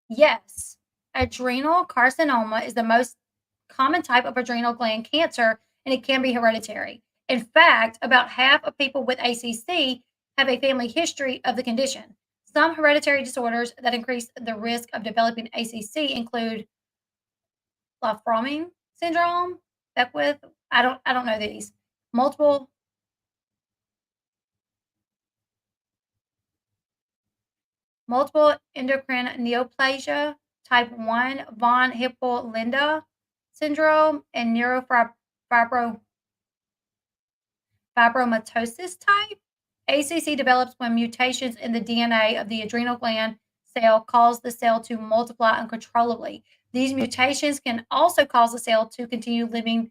Yes. Adrenal carcinoma is the most common type of adrenal gland cancer, and it can be hereditary. In fact, about half of people with ACC have a family history of the condition. Some hereditary disorders that increase the risk of developing ACC include Lafromin syndrome, Beckwith. I don't know these. Multiple multiple endocrine neoplasia, type 1 von Hippel-Lindau syndrome, and fibromatosis type. ACC develops when mutations in the DNA of the adrenal gland cell cause the cell to multiply uncontrollably. These mutations can also cause the cell to continue living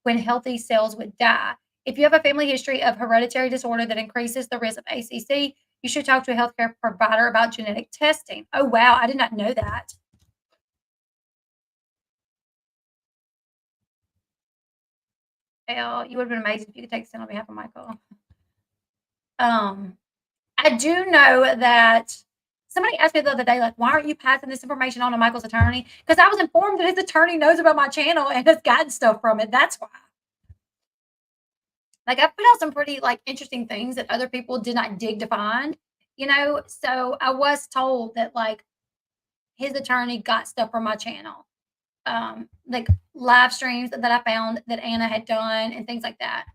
when healthy cells would die. If you have a family history of hereditary disorder that increases the risk of ACC, you should talk to a healthcare provider about genetic testing. Oh, wow. I did not know that. Well, you would have been amazing if you could take a stand on behalf of Michael. Um, I do know that somebody asked me the other day, like, why aren't you passing this information on to Michael's attorney? Because I was informed that his attorney knows about my channel and has gotten stuff from it. That's why. Like, I put out some pretty like interesting things that other people did not dig to find, you know. So I was told that like his attorney got stuff from my channel. Like live streams that I found that Anna had done and things like that.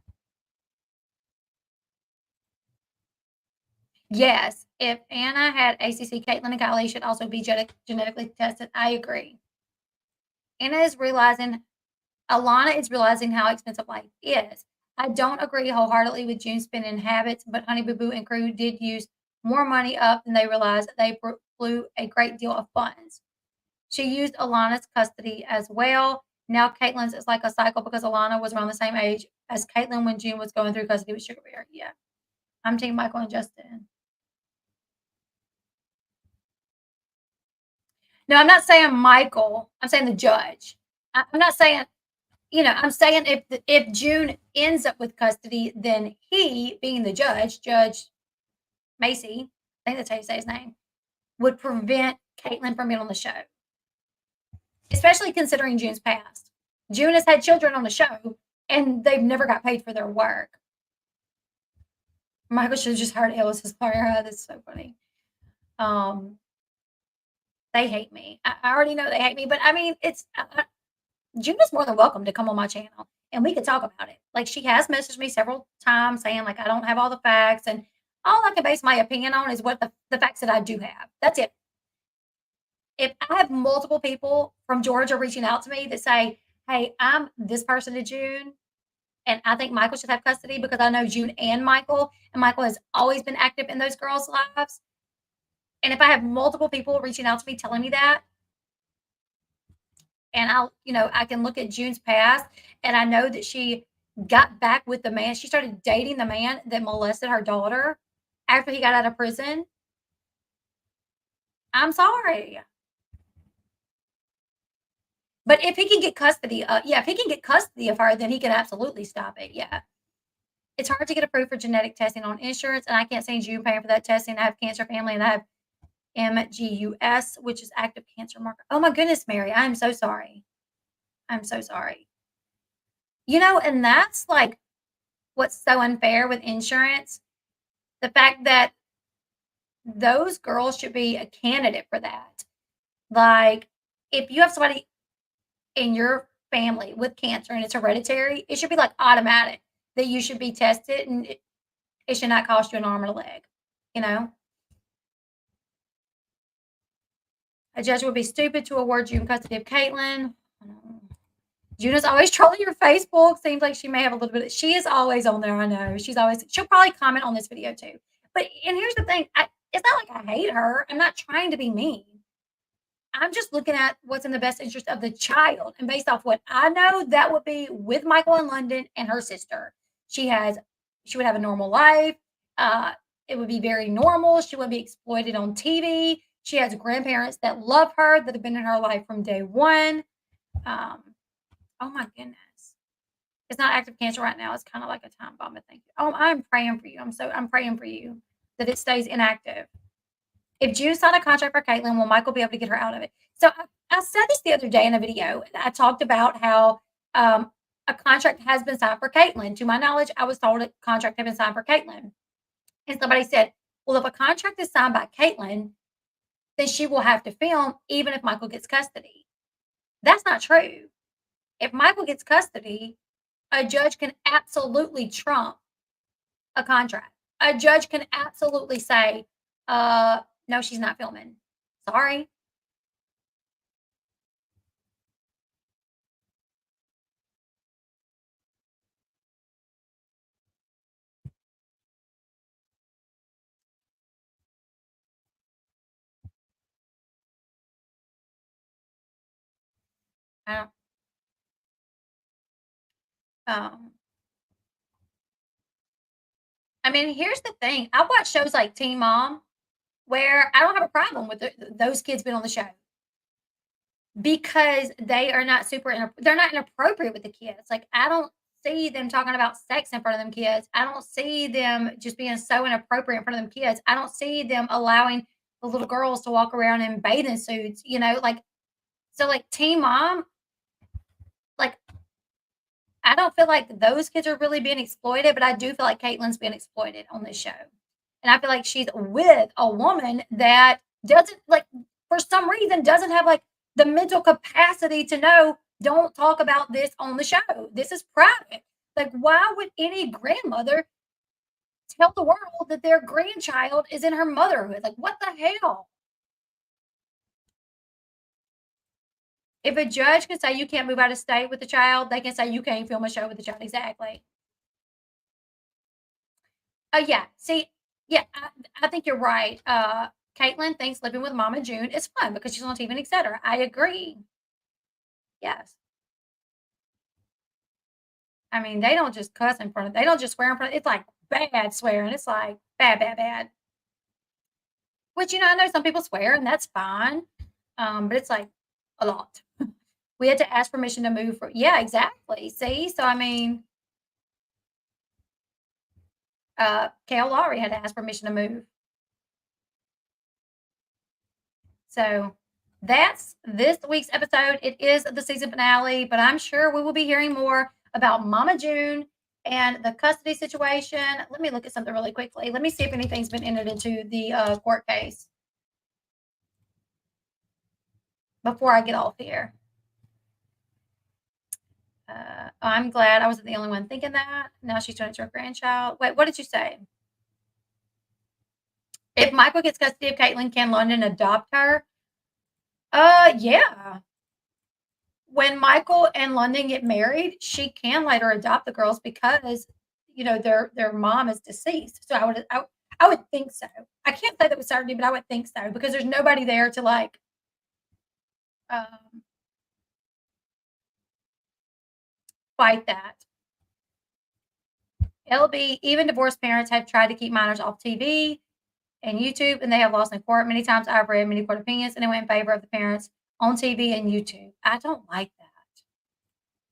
Yes, if Anna had ACC, Caitlin and Kylie should also be genetically tested. I agree. Anna is realizing, Alana is realizing how expensive life is. I don't agree wholeheartedly with June's spending habits, but Honey Boo Boo and crew did use more money up than they realized. They blew a great deal of funds. She used Alana's custody as well. Now Caitlin's is like a cycle because Alana was around the same age as Caitlin when June was going through custody with Sugar Bear. Yeah. I'm team Michael and Justin. No, I'm not saying Michael. I'm saying the judge. I'm not saying, I'm saying if June ends up with custody, then he, being the judge, Judge Macy, I think that's how you say his name, would prevent Caitlin from being on the show. Especially considering June's past. June has had children on the show, and they've never got paid for their work. Michael should have just hired Ellis's lawyer. That's so funny. They hate me. I already know they hate me, but I mean, June is more than welcome to come on my channel and we could talk about it. Like she has messaged me several times saying like I don't have all the facts and all I can base my opinion on is what the facts that I do have. That's it. If I have multiple people from Georgia reaching out to me that say, hey, I'm this person to June, and I think Michael should have custody because I know June and Michael has always been active in those girls' lives. And if I have multiple people reaching out to me telling me that, and I can look at June's past and I know that she got back with the man. She started dating the man that molested her daughter after he got out of prison. I'm sorry. But if he can get custody, if he can get custody of her, then he can absolutely stop it. Yeah. It's hard to get approved for genetic testing on insurance, and I can't see June paying for that testing. I have cancer family, and I have MGUS, which is active cancer marker. Oh my goodness, Mary, I'm so sorry. I'm so sorry. And that's like what's so unfair with insurance. The fact that those girls should be a candidate for that. Like, if you have somebody in your family with cancer and it's hereditary, it should be like automatic that you should be tested and it should not cost you an arm and a leg, you know? A judge would be stupid to award June custody of Caitlin. Juna's always trolling your Facebook. Seems like she may have a little bit. She is always on there. I know. She'll probably comment on this video too. And here's the thing. It's not like I hate her. I'm not trying to be mean. I'm just looking at what's in the best interest of the child. And based off what I know, that would be with Michael in London and her sister. She has she would have a normal life. Uh, it would be very normal. She wouldn't be exploited on TV. She has grandparents that love her, that have been in her life from day one. Um, oh my goodness. It's not active cancer right now. It's kind of like a time bomb, I think. Oh, I'm praying for you. I'm praying for you that it stays inactive. If June signed a contract for Caitlyn, will Michael be able to get her out of it? So I said this the other day in a video. I talked about how a contract has been signed for Caitlyn. To my knowledge, I was told a contract had been signed for Caitlyn. And somebody said, well, if a contract is signed by Caitlyn, then she will have to film even if Michael gets custody. That's not true. If Michael gets custody, a judge can absolutely trump a contract. A judge can absolutely say, no, she's not filming. Sorry. I don't, um, I mean, here's the thing. I watch shows like Teen Mom where I don't have a problem with those kids being on the show because they are not they're not inappropriate with the kids. Like I don't see them talking about sex in front of them kids. I don't see them just being so inappropriate in front of them kids. I don't see them allowing the little girls to walk around in bathing suits, like so like Teen Mom, like I don't feel like those kids are really being exploited, but I do feel like Caitlin's being exploited on this show. And I feel like she's with a woman that doesn't like for some reason doesn't have like the mental capacity to know don't talk about this on the show. This is private. Like why would any grandmother tell the world that their grandchild is in her motherhood? Like what the hell? If a judge can say you can't move out of state with the child, they can say you can't film a show with the child. Exactly. Oh, yeah. See, yeah, I think you're right. Caitlin thinks living with Mama June is fun because she's on TV and etc. I agree. Yes. I mean, they don't just cuss in front of they don't just swear in front of it's like bad swearing. It's like bad, bad, bad. Which, I know some people swear and that's fine. But it's like a lot. We had to ask permission to move for yeah, exactly. See? So I mean, Kale Lowry had to ask permission to move. So that's this week's episode. It is the season finale, but I'm sure we will be hearing more about Mama June and the custody situation. Let me look at something really quickly. Let me see if anything's been entered into the court case before I get off here. I'm glad I wasn't the only one thinking that. Now she's doing it to her grandchild. Wait, what did you say? If Michael gets custody of Caitlin, can London adopt her? Yeah. When Michael and London get married, she can later adopt the girls because their mom is deceased. So I would think so. I can't say that with certainty, but I would think so because there's nobody there to like um, fight that. Elle Bee, even divorced parents have tried to keep minors off TV and YouTube, and they have lost in court. Many times I've read many court opinions, and it went in favor of the parents on TV and YouTube. I don't like that.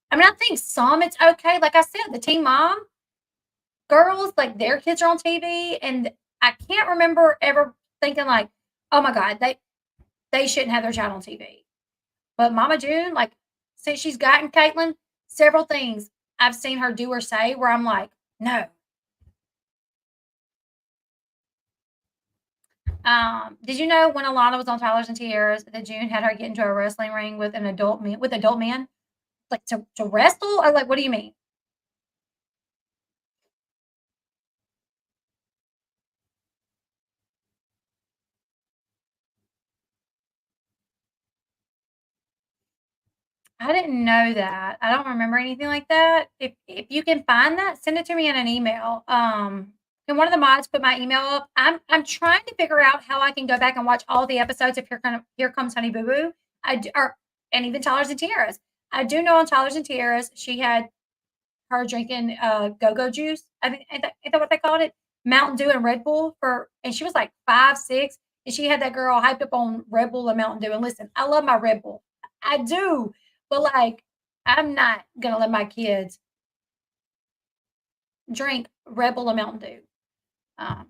I mean, I think some it's okay. Like I said, the Teen Mom girls, like their kids are on TV, and I can't remember ever thinking like, oh my God, they shouldn't have their child on TV. But Mama June, like since she's gotten Caitlin, several things I've seen her do or say where I'm like, no. Did you know when Alana was on Tyler's and Tiara's that June had her get into a wrestling ring with adult men? Like to wrestle? Or like what do you mean? I didn't know that. I don't remember anything like that. If you can find that, send it to me in an email. Can one of the mods put my email up? I'm trying to figure out how I can go back and watch all the episodes of Here Comes Honey Boo Boo. And even Tyler's and Tiara's. I do know on Tyler's and Tiara's she had her drinking go-go juice. I think ain't that what they called it? Mountain Dew and Red Bull and she was like 5, 6, and she had that girl hyped up on Red Bull and Mountain Dew. And listen, I love my Red Bull. I do. But like, I'm not gonna let my kids drink Red Bull and Mountain Dew. Um,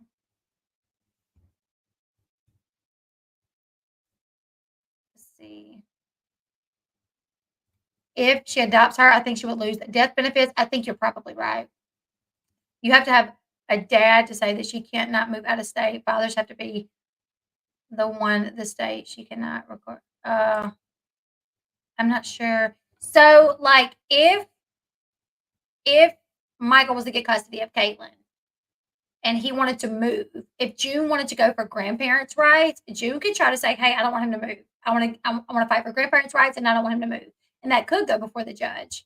let's see. If she adopts her, I think she would lose the death benefits. I think you're probably right. You have to have a dad to say that she can't not move out of state. Fathers have to be the one the state she cannot record. I'm not sure. So, like, if Michael was to get custody of Caitlin and he wanted to move, if June wanted to go for grandparents' rights, June could try to say, "Hey, I don't want him to move. I want to fight for grandparents' rights, and I don't want him to move." And that could go before the judge.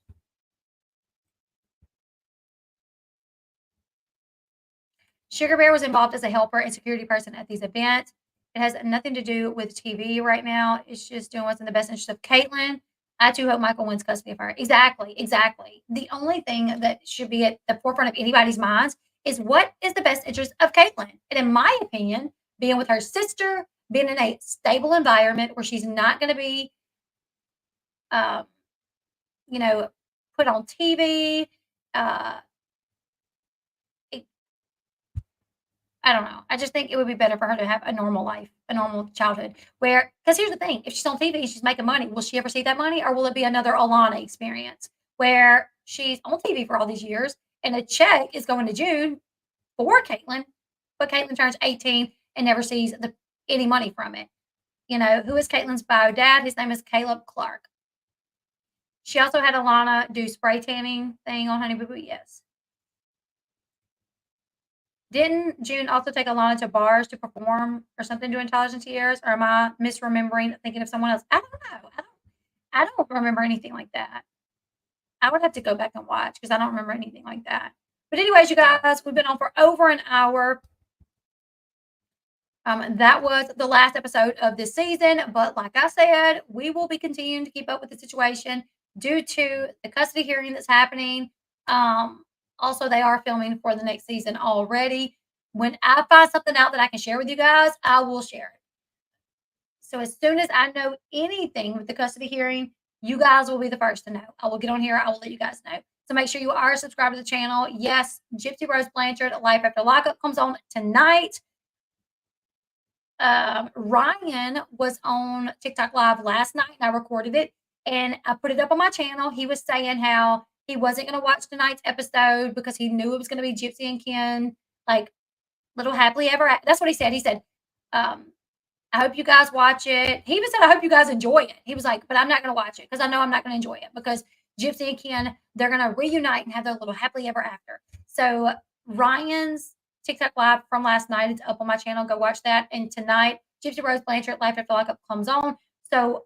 Sugar Bear was involved as a helper and security person at these events. It has nothing to do with TV right now. It's just doing what's in the best interest of Caitlin. I too hope Michael wins custody of her. Exactly, exactly. The only thing that should be at the forefront of anybody's minds is what is the best interest of Caitlin. And in my opinion, being with her sister, being in a stable environment where she's not going to be, um, you know, put on TV, uh, I don't know. I just think it would be better for her to have a normal life, a normal childhood. Where, because here's the thing: if she's on TV, she's making money. Will she ever see that money, or will it be another Alana experience where she's on TV for all these years and a check is going to June for Caitlin, but Caitlin turns 18 and never sees any money from it? Who is Caitlin's bio dad? His name is Caleb Clark. She also had Alana do spray tanning thing on Honey Boo Boo. Yes. Didn't June also take Alana to bars to perform or something during Intelligence Years? Or am I misremembering, thinking of someone else? I don't know. I don't remember anything like that. I would have to go back and watch because I don't remember anything like that. But anyways, you guys, we've been on for over an hour. That was the last episode of this season. But like I said, we will be continuing to keep up with the situation due to the custody hearing that's happening. Also, they are filming for the next season already. When I find something out that I can share with you guys, I will share it. So as soon as I know anything with the custody hearing, you guys will be the first to know. I will get on here. I will let you guys know. So make sure you are subscribed to the channel. Yes, Gypsy Rose Blanchard, Life After Lockup comes on tonight. Ryan was on TikTok Live last night, and I recorded it, and I put it up on my channel. He was saying how he wasn't going to watch tonight's episode because he knew it was going to be Gypsy and Ken, like, little happily ever. That's what he said. He said, I hope you guys watch it. He even said, I hope you guys enjoy it. He was like, but I'm not going to watch it because I know I'm not going to enjoy it because Gypsy and Ken, they're going to reunite and have their little happily ever after. So Ryan's TikTok Live from last night is up on my channel. Go watch that. And tonight, Gypsy Rose Blanchard, Life After Lockup comes on. So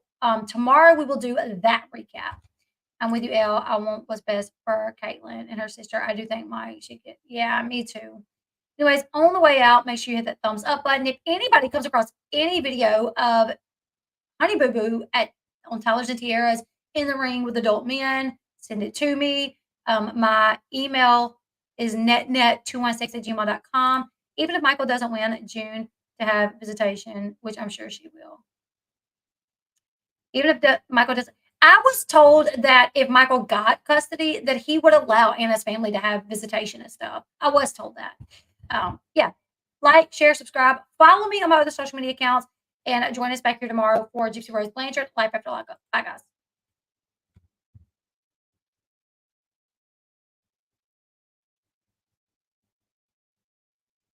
tomorrow we will do that recap. I'm with you, Elle. I want what's best for Caitlin and her sister. I do think Mike should get, yeah, me too. Anyways, on the way out, make sure you hit that thumbs up button. If anybody comes across any video of Honey Boo Boo on Tyler's and Tiara's in the ring with adult men, send it to me. My email is netnet216@gmail.com. Even if Michael doesn't win June to have visitation, which I'm sure she will. Even if Michael doesn't. I was told that if Michael got custody, that he would allow Anna's family to have visitation and stuff. I was told that. Yeah. Like, share, subscribe. Follow me on my other social media accounts. And join us back here tomorrow for Gypsy Rose Blanchard, Life After Lockup. Bye, guys.